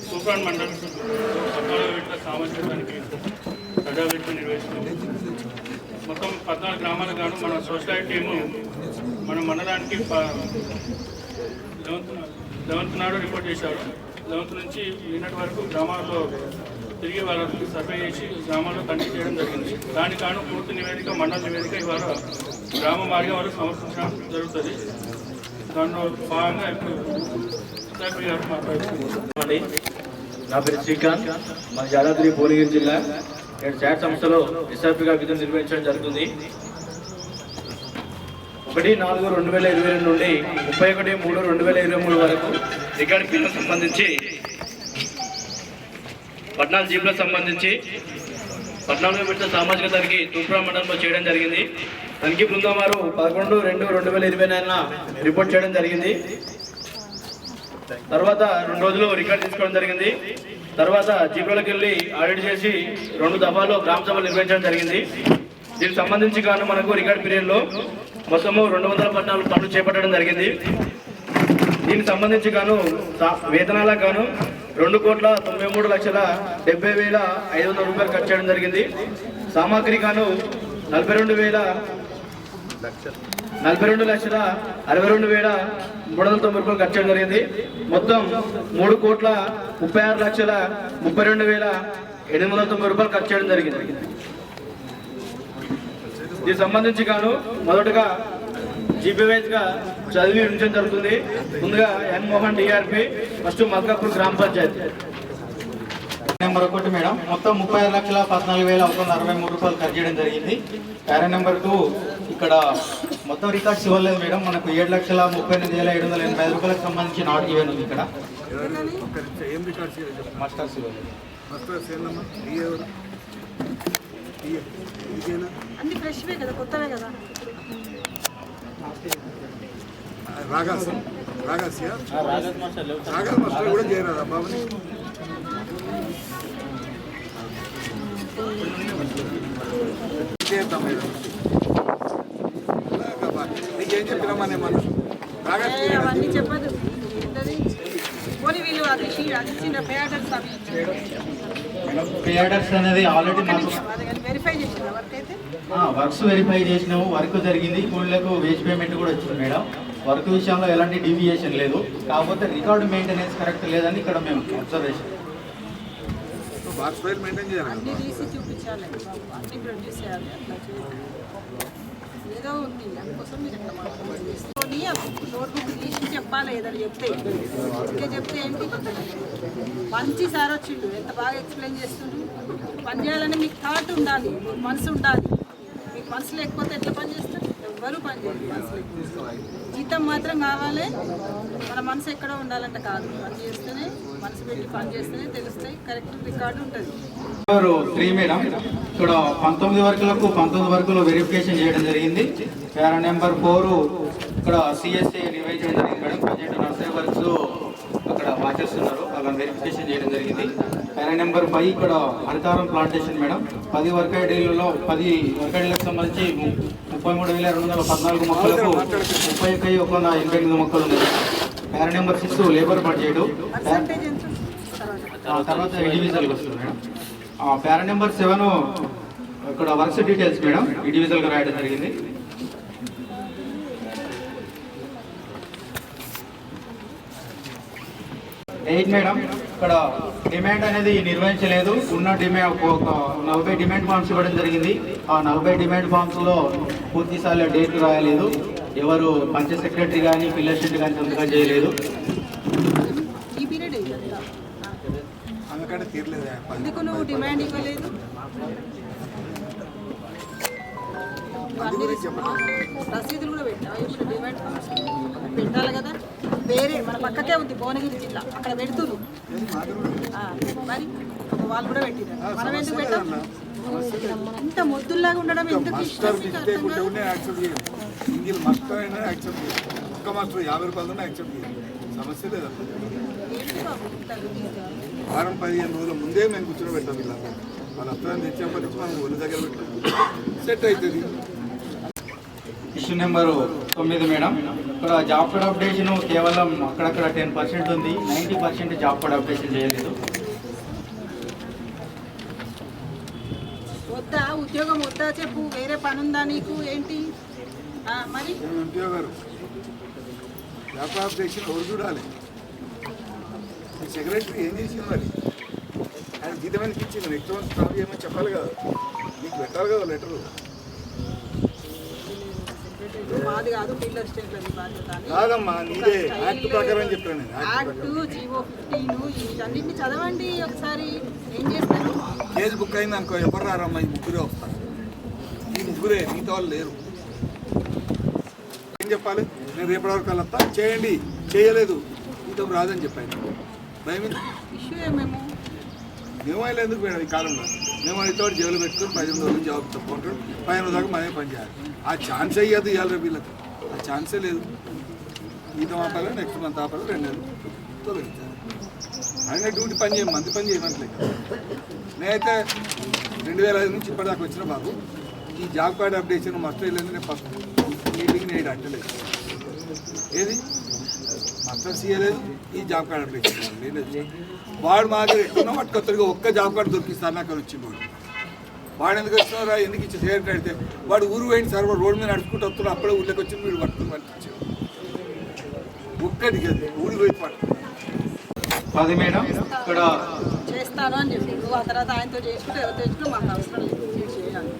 సూప్రాన్ మండలం విడత సామాజిక తనిఖీ ప్రజావేదిక నిర్వహిస్తున్నాం. మొత్తం 14 గ్రామాలకు గాను మన సోషల్ టీము మన మండలానికి 11th నాడు రిపోర్ట్ చేశారు. 11th నుంచి నిన్నటి వరకు గ్రామాల్లో తిరిగి వాళ్ళకి సర్వే చేసి గ్రామాల్లో తనిఖీ చేయడం జరిగింది. దానికి గాను పూర్తి నివేదిక, మండల నివేదిక ఇవాళ గ్రామ వారిగా వారు సమర్పించడం జరుగుతుంది. దాంట్లో భాగంగా ఇప్పుడు గారు మాట్లాడుతున్నాం. నా పేరు శ్రీకాంత్, మన యాదాద్రి భువనగిరి జిల్లా. నేను చాట్ సంస్థలో ఎస్ఆర్పిగా విధులు నిర్వహించడం జరుగుతుంది. 1/4/2022 నుండి 31/3/2023 వరకు రికార్డ్ ఫీల్డ్లకు సంబంధించి 14 జీపులకు సంబంధించి 14వ విడత సామాజిక తనిఖీ తూప్రా మండలంలో చేయడం జరిగింది. తనిఖీ బృందం వారు 11/2/2024 రిపోర్ట్ చేయడం జరిగింది. తర్వాత 2 రోజులు రికార్డు తీసుకోవడం జరిగింది. తర్వాత జీపులకు వెళ్ళి ఆడిట్ చేసి 2 దఫాలో గ్రామ సభలు నిర్వహించడం జరిగింది. దీనికి సంబంధించి గాను మనకు రికార్డ్ పీరియడ్లో మొత్తము 214 పనులు చేపట్టడం జరిగింది. దీనికి సంబంధించి గాను వేతనాలకు గాను 2,93,70,500 రూపాయలు ఖర్చు చేయడం జరిగింది. సామాగ్రి గాను 42,62,390 రూపాయలు ఖర్చు చేయడం జరిగింది. మొత్తం 3,36,32,890 రూపాయలు ఖర్చు చేయడం జరిగింది. దీనికి సంబంధించి గాను మొదటగా జీపీ వైజ్గా చదివి ఉంచడం జరుగుతుంది. ముందుగా ఎన్ మోహన్ డిఆర్పి, ఫస్ట్ మల్కాపూర్ గ్రామ పంచాయతీ. నెంబర్ 1 మేడం, మొత్తం 36,14,163 రూపాయలు ఖర్చు చేయడం జరిగింది. ప్యారా నెంబర్ 2 ఇక్కడ మొత్తం రికార్డ్స్ ఇవ్వలేదు మేడం. మనకు 7,38,785 రూపాయలకు సంబంధించిన ఆర్డర్ ఇవ్వను ఇక్కడ మాస్టర్స్ ఇవ్వలేదు. అన్ని ఫ్రెష్వే కదా, కొత్తవే కదా. రాగాస్ మాస్టర్ కూడా చేయరాదా బాబుని? నీకేం చెప్పినామని మనం అవన్నీ చెప్పదు. పోనీ వీళ్ళు పేడర్స్ అనేది ఆల్రెడీ వెరిఫై చేసిన వర్క్ అయితే వర్క్స్ వెరిఫై చేసినాము. వర్క్ జరిగింది, కూలీలకు వేజ్ పేమెంట్ కూడా వచ్చింది మేడం. వర్క్ విషయంలో ఎలాంటి డీవియేషన్ లేదు. కాకపోతే రికార్డు మెయింటెనెన్స్ కరెక్ట్ లేదని ఇక్కడ మేము అబ్జర్వేషన్. అన్ని తీసి చూపించాలి బాబు, అన్ని ప్రొడ్యూస్ చేయాలి. అట్లా ఏదో ఉంది అందుకోసం మీరు ఎట్లా మాట్లాడుకోండి. నోట్బుక్ తీసి చెప్పాలి, ఏదని చెప్తే ఇంకా చెప్తే ఏంటి. మంచి సార్ వచ్చిండు, ఎంత బాగా ఎక్స్ప్లెయిన్ చేస్తుండ్రు. పని చేయాలని మీకు థాట్ ఉండాలి, మీకు మనసు ఉండాలి. మీకు మనసు లేకపోతే ఎట్లా పని చేస్తారు? ఎవ్వరూ పని చేయరు మనసు లేకపోతే. జీతం మాత్రం కావాలి, మన మనసు ఎక్కడో ఉండాలంటే కాదు. పని చేస్తేనే, మనసు పెట్టి పని చేస్తేనే తెలుస్తాయి, కరెక్ట్ రికార్డు ఉంటుంది. 3 మేడం, ఇక్కడ 19 వరకులో వెరిఫికేషన్ చేయడం జరిగింది. ప్యారా నెంబర్ 4 ఇక్కడ సిఎస్ఏ నిర్వహించడం జరిగింది మేడం. ప్రజెంట్ నర్సరీ వర్క్స్ అక్కడ వాచర్స్ ఉన్నారు, అలా వెరిఫికేషన్ చేయడం జరిగింది. ప్యారా నెంబర్ 5 ఇక్కడ హరితారం ప్లాంటేషన్ మేడం. 10 వర్క్ ఐడీలలో 10 వర్క్ ఐడీలకు సంబంధించి 33,214 మొక్కలకు 31,188 మొక్కలు ఉన్నాయి. Para number 6 labour budget. తర్వాత ఇండివిజువల్గా వస్తుంది మేడం. ప్యారా నెంబర్ 7 ఇక్కడ వర్క్స్ డీటెయిల్స్ మేడం, ఇండివిజువల్గా రాయడం జరిగింది. 8 మేడం, ఇక్కడ డిమాండ్ అనేది నిర్వహించలేదు. ఉన్న డిమాండ్ 40 డిమాండ్ ఫామ్స్ ఇవ్వడం జరిగింది. ఆ 40 డిమాండ్ ఫామ్స్లో పూర్తి స్థాయిలో డేట్ రాయలేదు. ఎవరు పంచాయత్ సెక్రటరీ కానీ పిల్లర్ షెడ్ కానీ సంతకం చేయలేదు. ఎందుకు నువ్వు డిమాండ్ ఇవ్వలేదు? రసీదులు కూడా పెట్టావు. ఇప్పుడు డిమాండ్ ఫామ్స్ పెట్టాలి కదా. వేరే మన పక్కకే ఉంది భువనగిరి జిల్లా, అక్కడ పెడుతురు. మరి వాళ్ళు కూడా పెట్టినారు, మనం ఎందుకు పెట్టాం? ఇంత మొద్దుల్లాగా ఉండడం ఎందుకు? 50 రూపాయలు యాక్సెప్ట్ చేయాలి, సమస్య లేదా? వారం 15 రోజుల ముందే మేము కూర్చొని పెట్టాం. ఇలా వాళ్ళు అర్థం తెచ్చేప్పటి నుంచి మనం ఒళ్ళు దగ్గర పెట్టాం, సెట్ అవుతుంది. Question number 9 madam. ఇక్కడ జాబ్ కార్డ్ అప్డేషన్ కేవలం అక్కడక్కడ 10% ఉంది, 90% జాబ్ కార్డ్ అప్డేషన్ చేయలేదు. వద్దా ఉద్యోగం వద్దా చెప్పు, వేరే పని ఉందా నీకు ఏంటి మరి? ఉద్యోగాలు వ్యాపార చేసిన ఎవరు చూడాలి? సెక్రటరీ ఏం చేసింది మరి? ఆయన జీతమైన ఇచ్చింది, నెక్స్ట్ మంత్ స్టాప్ చేయమని చెప్పాలి కదా, నీకు పెట్టాలి కదా లెటరు. మాది కాదు, పిల్లర్ స్టేట్లది బాధ్యత. కాదమ్మా, నీదే యాక్ట్ ప్రకారం చెప్పాను నేను. యాక్ట్ జీవో 15 వీటన్నిటిని చదవండి ఒకసారి. ఏం చేస్తారు? కేసు బుక్ అయింది అనుకో, ఎవరు రారమ్మా, ఈ ముగ్గురే వస్తారు. ఈ ముగ్గురే, మిగతా వాళ్ళు లేరు. ఏం చెప్పాలి? నేను రేపటి వరకు వస్తా, చేయండి, చేయలేదు ఇంత రాదని చెప్పాను. భయం ఇష్యూ ఏమేమో మేము ఆయన ఎందుకు మేడం ఈ కాలంలో? మేము అయితే జైలు పెట్టుకుని 15 రోజులు జాబ్ తప్పుకుంటాడు, 15 దాకా మనమే పని చేయాలి. ఆ ఛాన్స్ అయ్యేది ఇవ్వాలి రేపు వీళ్ళకి, ఆ ఛాన్సే లేదు. ఈత ఆపాలి, నెక్స్ట్ మంత్ ఆపాలి, 2 నెలలు తొలగించాలి. ఆయన డ్యూటీ పని చేయము, మంది పని చేయమంటలేదు. నేనైతే 2005 నుంచి ఇప్పటిదాకా వచ్చిన బాబు, ఈ జాబ్ కార్డ్ అప్డేషన్ మస్ట్ వెళ్ళింది. నేను ఫస్ట్ మీటింగ్ నేను అట్టలేదు, ఏది మస్టర్ చేయలేదు, ఈ జాబ్ కార్డ్ అప్డేషన్ లేదు. వాడు మా దగ్గర ఎక్కడున్నా పట్టుకొత్తడిగా ఒక్క జాబ్ కార్డు దొరికిస్తాను నాకు వచ్చింది. వాడు ఎందుకు వచ్చినారా, ఎందుకు ఇచ్చి చేయడం అడిగితే వాడు ఊరు పోయింది సార్, వాడు రోడ్డు మీద నడుచుకుంటూ వస్తున్నాడు, అప్పుడే ఊళ్ళోకి వచ్చి వీడు పట్టుకుని పంపించాడు. ఒక్కడికి అది ఊరికి పోయి పట్టు 10 మేడం. ఇక్కడ చేస్తాను అని చెప్పి నువ్వు ఆ తర్వాత ఆయనతో చేసుకుంటే ఎవరు తెచ్చుకుంటే మాకు అవసరం లేదు చేయాలి.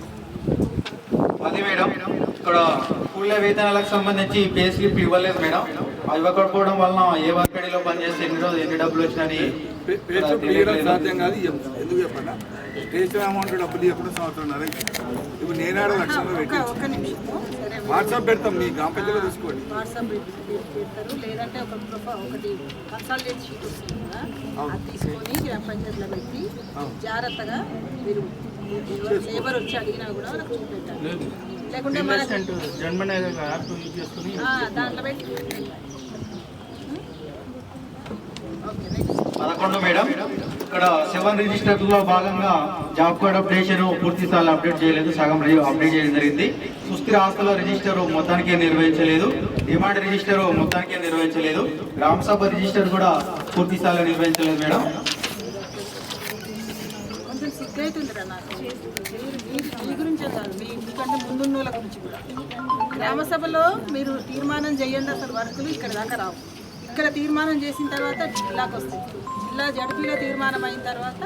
10 మేడం. ఇక్కడ స్కూళ్ళ వేతనాలకు సంబంధించి పే స్లిప్ ఇవ్వలేదు మేడం. ఇవ్వకపోవడం వలన ఏ వర్కడీలో పనిచేస్తే ఎన్ని డబ్బులు వచ్చినాయని సాధ్యం కాదు. ఎందుకు చెప్పండి, స్టేషన్ అమౌంట్ డబ్బులు చెప్పడం సంవత్సరం. ఇప్పుడు నేనాడ లక్షల్లో పెట్టి ఒక్క నిమిషము వాట్సాప్ పెడతాం, మీ గ్రామ పంచాయతీలో తీసుకోండి. వాట్సాప్ పెడతారు, లేదంటే ఒకటి కన్సల్టెంట్ షీట్ వస్తుంది కదా, అది తీసుకొని గ్రామ పంచాయతీలో పెట్టి జాగ్రత్తగా మీరు లేబర్ వచ్చి అడిగినా కూడా వాళ్ళకి చూపెట్టాలి. లేకుంటే దాంట్లో పెట్టి 11 మేడం. ఇక్కడ 7 రిజిస్టర్లో భాగంగా జాబ్ కార్డ్ అప్డేషన్ పూర్తి స్థాయిలో అప్డేట్ చేయలేదు, సగం అప్డేట్ చేయడం జరిగింది. సుస్థిర ఆస్తుల రిజిస్టర్ మొత్తానికి నిర్వహించలేదు, డిమాండ్ రిజిస్టర్ మొత్తానికి నిర్వహించలేదు, గ్రామ సభ రిజిస్టర్ కూడా పూర్తి స్థాయిలో నిర్వహించలేదు మేడం. కొంచెం సిగ్గైతుందిరా నాకు, మీ గురించే కాదు, మీకంటే ముందున్న వాళ్ళ గురించి కూడా. గ్రామ సభలో మీరు తీర్మానం చేయండి, అసలు వర్కులు ఇక్కడ దాకా రావు. ఇక్కడ తీర్మానం చేసిన తర్వాత జిల్లాకు వస్తాయి, జిల్లా జడ్పీలో తీర్మానం అయిన తర్వాత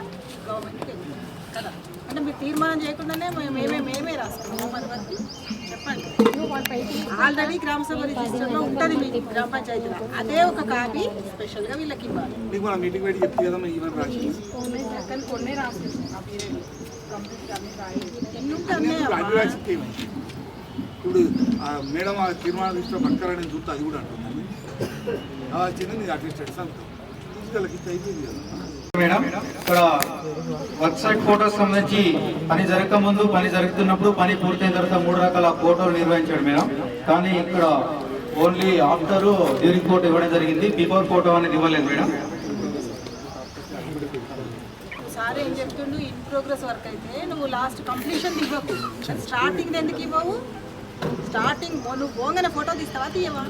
గవర్నమెంట్కి వెళ్తాం కదా. అంటే మీరు తీర్మానం చేయకుండానే మేమే రాసుకున్నాం మరి వరకు చెప్పండి. ఆల్రెడీ గ్రామ సభ రిజిస్టర్లో ఉంటుంది మీ గ్రామ పంచాయతీలో, అదే ఒక కాపీ స్పెషల్గా వీళ్ళకి ఇవ్వాలి. మీకు మనం మీటింగ్ పెట్టి చెప్తే కదా ఈవెన్ రాసి కానీ కొన్ని రాసుకుంటాం, ఎన్ని ఉంటే అన్ని రాసి. ఇప్పుడు మేడం ఆ తీర్మానం తీసుకుని పట్టుకాలని చూస్తే అది కూడా అంటుంది చిన్న నీకు అట్లీస్ట్ అయిపోయింది కదా మేడం. ఇక్కడ వర్క్ సైట్ ఫోటోస్ సంబంధించి పని జరగక ముందు, పని జరుగుతున్నప్పుడు, పని పూర్తయిన తర్వాత 3 రకాల ఫోటోలు నిర్వహించాడు మేడం. కానీ ఇక్కడ ఓన్లీ ఆఫ్టర్ డ్యూరింగ్ ఫోటో ఇవ్వడం జరిగింది, బిఫోర్ ఫోటో అనేది ఇవ్వలేదు మేడం. సార్ ఏం చెప్తుండు, ఇన్ ప్రోగ్రెస్ వర్క్ అయితే నువ్వు లాస్ట్ కంప్లీషన్ ఇవ్వకు, స్టార్టింగ్ ఎందుకు ఇవ్వవు? స్టార్టింగ్ నువ్వు పోగానే ఫోటో తీస్తావా, తీయవా?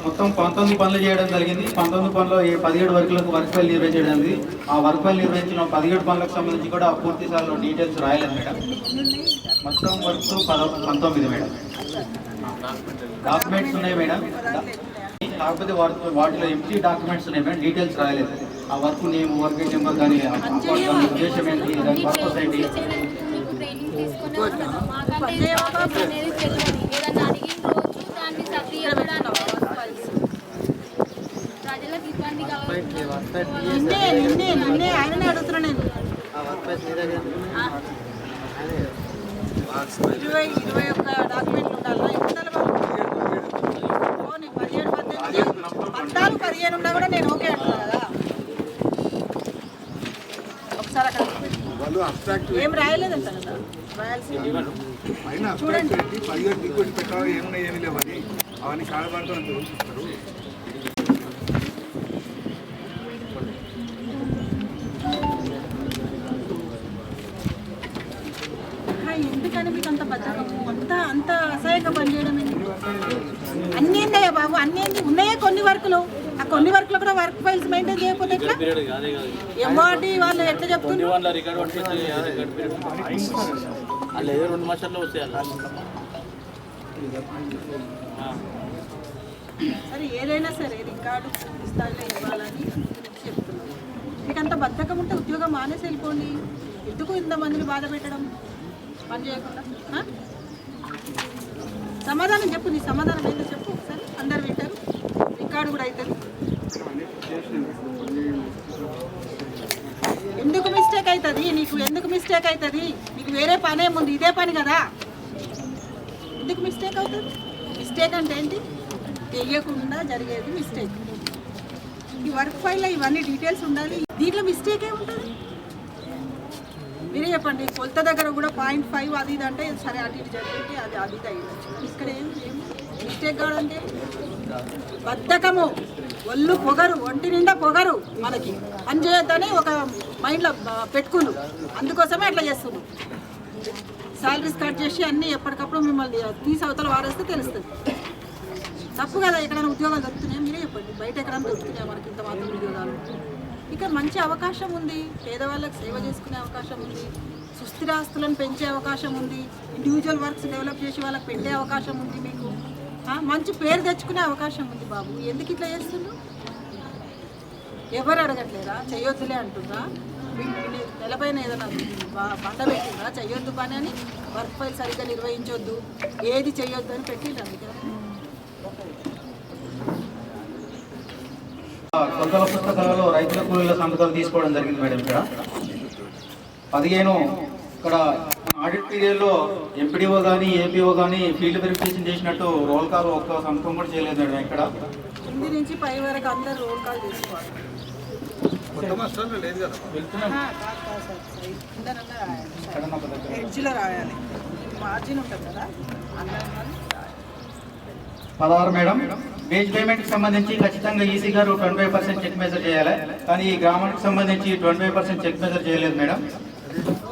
మొత్తం 19 పనులు చేయడం జరిగింది. 19 పనులు 17 వర్కులకు వర్క్ ఫైల్ నిర్వహించడం జరిగింది. ఆ వర్క్ ఫైల్ నిర్వహించిన 17 పనులకు సంబంధించి కూడా పూర్తి స్థాయిలో డీటెయిల్స్ రాయలేదు మేడం. మొత్తం వర్క్స్ 19 మేడం. డాక్యుమెంట్స్ ఉన్నాయి మేడం, కాకపోతే వాటిలో ఎంటీ డాక్యుమెంట్స్ ఉన్నాయి మేడం, డీటెయిల్స్ రాయలేదు. ఆ వర్క్ నేమ్, వర్క్ నెంబర్ కానీ ఉద్దేశం ఏంటి, దాని పర్పస్ ఏంటి. నిన్నే ఆయననే అడుగుతున్నా నేను. 21 డాక్యుమెంట్లు ఉండాలా? ఉండాలి వాళ్ళు 17, 18, 15 ఉన్నా కూడా నేను ఓకే అంటున్నా కదా. ఒకసారి అక్కడ ఏం రాయలేదంట కదా, రాయాల్సింది చూడండి. 17 టికెట్ పెట్టాలి, ఏమి లేవని అవన్నీ కాడబడుతూ చూపిస్తారు. ఎందుకని మీకు అంత బద్దకం, అంత అసహ్యం అన్యాయంగా పనిచేయడం ఎందుకు? అన్నీ ఉన్నాయా బాబు? అన్నీ ఉన్నాయా కొన్ని వర్కులు? ఆ కొన్ని వర్కులు కూడా వర్క్ ఫైల్స్ మెయింటైన్ చేయకపోతే ఎట్లా? ఎంఆర్టీ వాళ్ళు ఎట్లా చెప్తున్నారు? సరే ఏదైనా సరే రికార్డు స్థాయిలో ఇవ్వాలని చెప్తున్నాను. మీకు అంత బద్ధకం ఉంటే ఉద్యోగం మానేసి వెళ్ళిపోండి. ఎందుకు ఇంతమందిని బాధ పెట్టడం పని చేయకుండా? సమాధానం చెప్పు, నీ సమాధానం ఏంటో చెప్పు ఒకసారి. అందరు వింటారు, రికార్డు కూడా అవుతుంది. ఎందుకు మిస్టేక్ అవుతుంది నీకు? ఎందుకు మిస్టేక్ అవుతుంది నీకు? వేరే పని ఏముంది? ఇదే పని కదా. ఎందుకు మిస్టేక్ అవుతుంది? మిస్టేక్ అంటే ఏంటి? తెలియకుండా జరిగేది మిస్టేక్. ఈ వర్క్ ఫైల్లో ఇవన్నీ డీటెయిల్స్ ఉండాలి. దీంట్లో మిస్టేక్ ఏముంటుంది మీరే చెప్పండి. కొలత దగ్గర కూడా 0.5 అది ఇది అంటే సరే అటు ఇటు జరిగింది, అది అది ఇది అయ్యవచ్చు. ఇక్కడ ఏం మిస్టేక్ కావాలంటే బద్ధకము, ఒళ్ళు పొగరు, ఒంటి నిండా పొగరు. మనకి పని చేయొద్దని ఒక మైండ్లో పెట్టుకును, అందుకోసమే అట్లా చేస్తున్నాం. శాలరీస్ కట్ చేసి అన్నీ ఎప్పటికప్పుడు మిమ్మల్ని తీసి అవతల వారేస్తే తెలుస్తుంది. తప్పు కదా. ఎక్కడైనా ఉద్యోగాలు దొరుకుతున్నాయా మీరే చెప్పండి. బయట ఎక్కడైనా దొరుకుతున్నాయా మనకి ఇంత మాత్రం ఉద్యోగాలు? ఇక్కడ మంచి అవకాశం ఉంది, పేదవాళ్ళకి సేవ చేసుకునే అవకాశం ఉంది, సుస్థిరాస్తులను పెంచే అవకాశం ఉంది, ఇండివిజువల్ వర్క్స్ డెవలప్ చేసి వాళ్ళకి పెట్టే అవకాశం ఉంది, మీకు మంచి పేరు తెచ్చుకునే అవకాశం ఉంది. బాబు ఎందుకు ఇట్లా చేస్తున్నారు? ఎవరు అడగట్లేదా? చెయ్యొద్దులే అంటున్నా? నెలపైన ఏదైనా బండ పెట్టిందా చెయ్యొద్దు పని అని? వర్క్ ఫైల్ సరిగ్గా నిర్వహించొద్దు, ఏది చెయ్యొద్దు అని పెట్టిండ్రు కదా. కొత్తల పుస్తకాలలో రైతుల కూలీల సంతకాలు తీసుకోవడం జరిగింది మేడం. ఇక్కడ 15 ఇక్కడ ఆడిట్ పీరియడ్లో ఎంపీడీఓ కానీ ఏపీఓ కానీ ఫీల్డ్ వెరిఫికేషన్ చేసినట్టు రోల్ కాల్ ఒక్క సంతకం కూడా చేయలేదు మేడం. ఇక్కడ కింది నుంచి పై వరకు అందరు రోల్ కాల్ చేసుకోవాలి. ఎడ్జ్లో రాయాలి, మార్జిన్ ఉంటుంది కదా. 16 మేడం, వేజ్ పేమెంట్కి సంబంధించి ఖచ్చితంగా ఈసీ గారు 25% చెక్ మెజర్ చేయాలి. కానీ ఈ గ్రామానికి సంబంధించి 25% చెక్ మెజర్ చేయలేదు మేడం.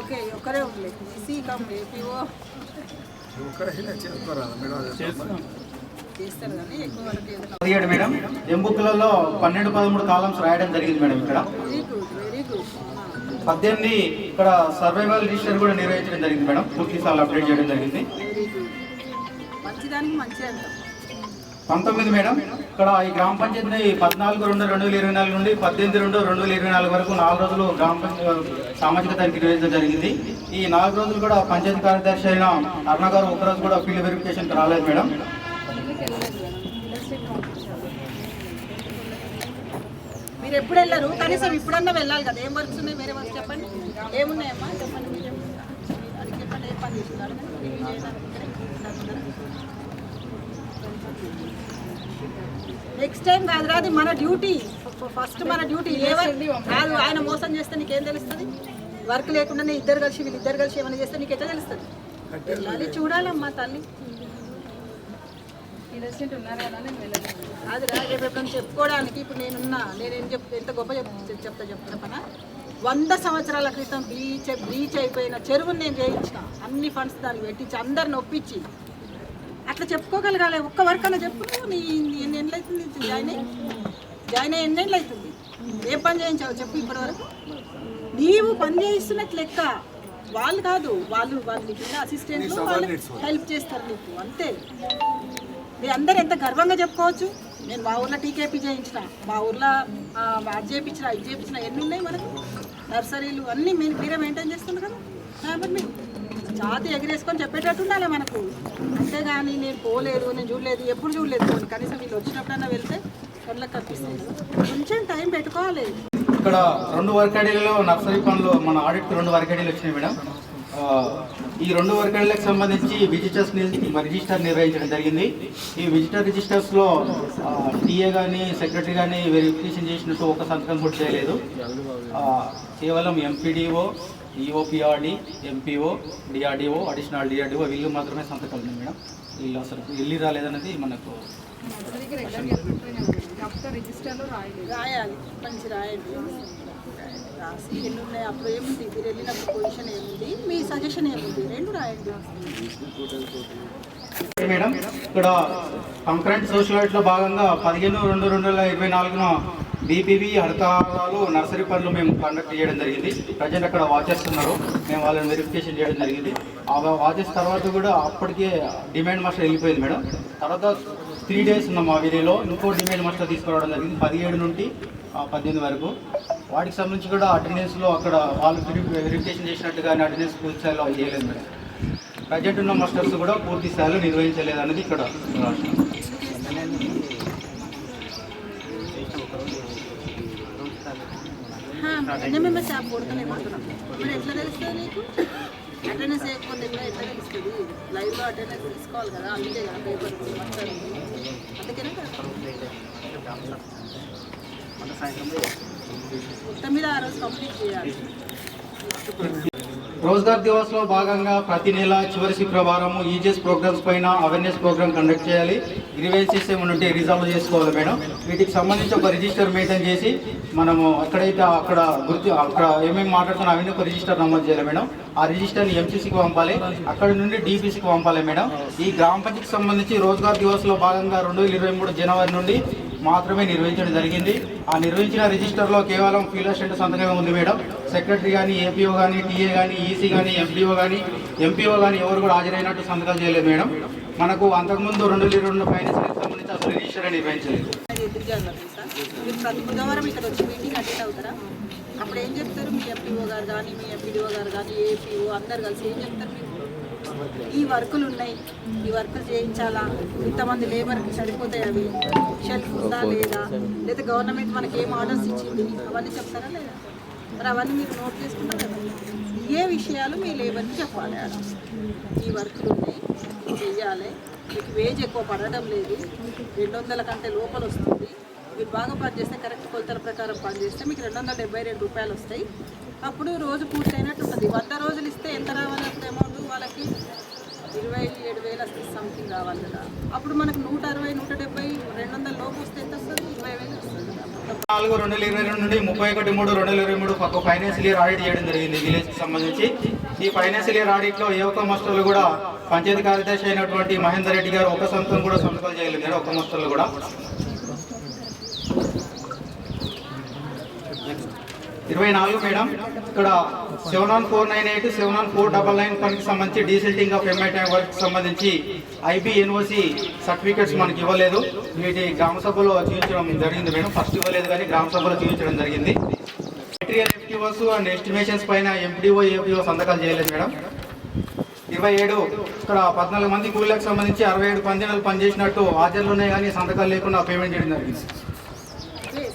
ఓకే, ఒక్కరే ఉండలేదు. ఈసీ కమ్ ఏపీఓ చేస్తారు కానీ ఎక్కువ వరకు 17 మేడం, ఎంబుక్లలో 12-13 కాలమ్స్ రాయడం జరిగింది మేడం. ఇక్కడ వెరీ గుడ్, వెరీ గుడ్. 18 ఇక్కడ సర్వైవల్ రిజిస్టర్ కూడా నిర్వహించడం జరిగింది మేడం. పూర్తి సార్లు అప్డేట్ చేయడం జరిగింది. వెరీ గుడ్, మంచిదానికి మంచి అంటాం. 19 మేడం, ఇక్కడ ఈ గ్రామ పంచాయతీని 14/2/2024 నుండి 18/2/2024 వరకు 4 రోజులు సామాజిక తనిఖీ నిర్వహించడం జరిగింది. ఈ 4 రోజులు కూడా పంచాయతీ కార్యదర్శి అయిన అరుణ గారు ఒకరోజు కూడా ఫీల్డ్ వెరిఫికేషన్కి రాలేదు మేడం. మీరు ఎప్పుడు వెళ్ళారు? కనీసం ఇప్పుడన్నా వెళ్ళాలి కదా. ఏం వర్క్స్ ఉన్నాయి? వేరే వర్క్స్ చెప్పండి. ఏమున్నాయమ్మా చెప్పండి. మీరు అది చెప్పండి. ఏం పని చేస్తున్నారు? నెక్స్ట్ టైం కాదు రాదు, మన డ్యూటీ ఫస్ట్. మన డ్యూటీ కాదు. ఆయన మోసం చేస్తే నీకేం తెలుస్తుంది? వర్క్ లేకుండానే వీళ్ళిద్దరు కలిసి ఏమైనా చేస్తే నీకు ఎట్లా తెలుస్తుంది? వెళ్ళాలి, చూడాలమ్మా తల్లి. అది రా, రేపు ఎప్పుడైనా చెప్పుకోవడానికి. ఇప్పుడు నేనున్నా, నేనేం ఎంత గొప్ప చెప్తున్నా. 100 సంవత్సరాల క్రితం బ్లీచ్ అయిపోయిన చెరువుని నేను చేయించిన, అన్ని ఫండ్స్ దానికి పెట్టించి అందరిని ఒప్పించి అట్లా చెప్పుకోగలగాలి. ఒక్క వర్క్ అన్న చెప్పు. నీ ఎన్ని ఏళ్ళు అవుతుంది జాయిన్ అయ్యి? ఎన్ని ఏళ్ళు అవుతుంది? ఏం పని చేయించావు చెప్పు ఇప్పటివరకు? నీవు పని చేయిస్తున్నట్టు లెక్క. వాళ్ళు కాదు, వాళ్ళు కింద అసిస్టెంట్లు, వాళ్ళు హెల్ప్ చేస్తారు నీకు, అంతే. మీ అందరు ఎంత గర్వంగా చెప్పుకోవచ్చు. నేను మా ఊర్లో టీకేపీ చేయించిన, మా ఊర్లో అది చేయించిన, ఇది చేయించిన, ఎన్ని ఉన్నాయి మనకు నర్సరీలు అన్నీ మీరే మెయింటైన్ చేస్తున్నారు కదా. కాబట్టి మీరు జాతి ఎగిరేసుకొని చెప్పేటట్టు ఉండాలి మనకు. అంతేగాని నేను పోలేదు, నేను చూడలేదు, ఎప్పుడు చూడలేదు. కనీసం వీళ్ళు వచ్చినప్పుడన్నా వెళ్తే కళ్ళకి కనిపిస్తుంది. కొంచెం టైం పెట్టుకోవాలి. ఇక్కడ 2 వర్క్ ఐడీలలో నర్సరీ పనులు మన ఆడిట్ 2 వర్క్ ఐడీలు వచ్చినాయి మేడం. ఈ 2 వర్క్ ఐడీలకు సంబంధించి రిజిస్టర్ నిర్వహించడం జరిగింది. ఈ విజిటర్ రిజిస్టర్స్లో టీఏ కానీ సెక్రటరీ కానీ వెరిఫికేషన్ చేసినట్టు ఒక సంతకం కూడా చేయలేదు. కేవలం MPDO, EOPRD, MPO, DRDO, additional DRDO వీళ్ళు మాత్రమే సంతకాలు ఉన్నాయి మేడం. వీళ్ళు అసలు వెళ్ళి రాలేదన్నది మనకు రాయాలి. మంచి రాయండి, రాసి ఎన్ని ఉన్నాయి, అప్పుడు ఏముంది, మీరు వెళ్ళినప్పుడు పొజిషన్ ఏముంది, మీ సజెషన్ ఏముంది, 2 రాయండి. మేడం ఇక్కడ కంకరెంట్ సోషల్ లో భాగంగా 15/2/2024 బీపీవీ హరితారాలు నర్సరీ పనులు మేము కండక్ట్ చేయడం జరిగింది. ప్రజెంట్ అక్కడ వాచెస్ ఉన్నారు, మేము వాళ్ళని వెరిఫికేషన్ చేయడం జరిగింది. ఆ వాచెస్ తర్వాత కూడా అప్పటికే డిమాండ్ మాస్టర్ వెళ్ళిపోయింది మేడం. తర్వాత 3 days ఉన్నాం మా విలేలో, ఇంకో డిమాండ్ మాస్టర్ తీసుకురావడం జరిగింది 17 నుండి 18 వరకు. వాటికి సంబంధించి కూడా అటెండెన్స్లో అక్కడ వాళ్ళు వెరిఫికేషన్ చేసినట్టు కానీ అటెండెన్స్ పూర్తి స్థాయిలో చేయలేదు మేడం. ప్రజెంట్ ఉన్న మాస్టర్స్ కూడా పూర్తి స్థాయిలో నిర్వహించలేదు అనేది ఇక్కడ ఎన్ఎంఎంఎస్ యాప్ కొడుతున్నాం. ఇప్పుడు ఎట్లా తెలుస్తుంది నీకు? అటెండెన్స్ వేయకపోతే కూడా ఎట్లా తెలుస్తుంది? లైవ్లో అటెండెన్స్ తీసుకోవాలి కదా, అందుకే కదా పేపర్ అందుకనే మొత్తం మీద ఆ రోజు కంప్లీట్ చేయాలి. రోజ్గార్ దివస్ లో భాగంగా ప్రతి నెల చివరి శుక్రవారం ఈజీఎస్ ప్రోగ్రామ్స్ పైన అవేర్నెస్ ప్రోగ్రామ్ కండక్ట్ చేయాలి. గ్రీవెన్సీస్ ఏమైనా రిజాల్వ్ చేసుకోవాలి మేడం. వీటికి సంబంధించి ఒక రిజిస్టర్ మెయింటైన్ చేసి మనము ఎక్కడైతే అక్కడ ఏమేమి మాట్లాడుతున్నా అవన్నీ ఒక రిజిస్టర్ నమోదు చేయాలి మేడం. ఆ రిజిస్టర్ని ఎంసీసీకి పంపాలి, అక్కడ నుండి డీపీసీకి పంపాలి మేడం. ఈ గ్రామ పంచాయతీకి సంబంధించి రోజ్గార్ దివస్ లో భాగంగా 2023 జనవరి నుండి మాత్రమే నిర్వహించడం జరిగింది. ఆ నిర్వహించిన రిజిస్టర్లో కేవలం ఫీల్డ్ అసిస్టెంట్ సంతకమే ఉంది మేడం. సెక్రటరీ కానీ, ఏపీఓ కానీ, టీఏ కానీ, ఈసీ కానీ, ఎంపీఓ కానీ, ఎంపీఓ కానీ ఎవరు కూడా హాజరైనట్టు సంతకాలు చేయలేదు మేడం. మనకు అంతకుముందు 2022 ఫైనాన్షియల్కి సంబంధించి అసలు రిజిస్టర్ నిర్వహించలేదు. మీరు ప్రతి బుధవారం ఇక్కడ వచ్చి మీటింగ్ అటెండ్ అవుతారా? అప్పుడు ఏం చెప్తారు? మీ ఎంపీఓ గారు కానీ, మీ ఎంపీడీఓ గారు కానీ, ఏపీఓ అందరు కలిసి ఏం చెప్తారు? మీకు ఈ వర్కులు ఉన్నాయి, ఈ వర్కులు చేయించాలా, ఇంతమంది లేబర్కి సరిపోతాయి, అవి షెల్ఫ్ ఉందా లేదా, లేదా గవర్నమెంట్ మనకి ఏం ఆర్డర్స్ ఇచ్చింది అవన్నీ చెప్తారా లేదా? మరి అవన్నీ మీరు నోట్ చేసుకుంటారు కదా. ఏ విషయాలు మీ లేబర్కి చెప్పాలి. ఈ వర్కులు ఉన్నాయి, చెయ్యాలి, మీకు వేజ్ ఎక్కువ పడడం లేదు, 200 కంటే లోపల వస్తుంది, మీరు బాగా పనిచేస్తే కరెక్ట్ కొలతల ప్రకారం పనిచేస్తే మీకు 272 రూపాయలు వస్తాయి. అప్పుడు రోజు పూర్తయినట్టు ఉంటుంది. 100 రోజులు ఇస్తే ఎంత రావాలి అప్పుడు అమౌంట్? వాళ్ళకి 27,000 వస్తే సంథింగ్ రావాలి కదా. అప్పుడు మనకు 160, 170, 200 లోపు వస్తే ఎంత వస్తుంది? 20,000 వస్తుంది కదా. 4/2022 నుండి 31/3/2023 ఒక ఫైనాన్షియల్ ఇయర్ ఆడిట్ చేయడం జరిగింది విలేజ్కి సంబంధించి. ఈ ఫైనాన్షియల్ ఇయర్ ఆడిట్లో ఏ ఒక్క మాస్టర్లు కూడా పంచాయతీ కార్యదర్శి అయినటువంటి మహేందర్ రెడ్డి గారు ఒక సంతకం కూడా సంతకాలు చేయలేదు ఒక్క మాస్టర్లు కూడా. 24 మేడం ఇక్కడ 71498, 71499 పనికి సంబంధించి desilting of MI tank work సంబంధించి IBNOC సర్టిఫికేట్స్ మనకి ఇవ్వలేదు. వీటి గ్రామ సభలో చూపించడం జరిగింది మేడం. ఫస్ట్ ఇవ్వలేదు కానీ గ్రామ సభలో చూపించడం జరిగింది. మెటీరియల్ ఎఫ్టీఓస్ అండ్ ఎస్టిమేషన్స్ పైన ఎంపీడీఓ, ఏపీఓ సంతకాలు చేయలేదు మేడం. 27 ఇక్కడ 14 మంది కూలీలకు సంబంధించి 67 పందినాలు పనిచేసినట్టు హాజరులోనే కానీ సంతకాలు లేకుండా పేమెంట్ చేయడం జరిగింది.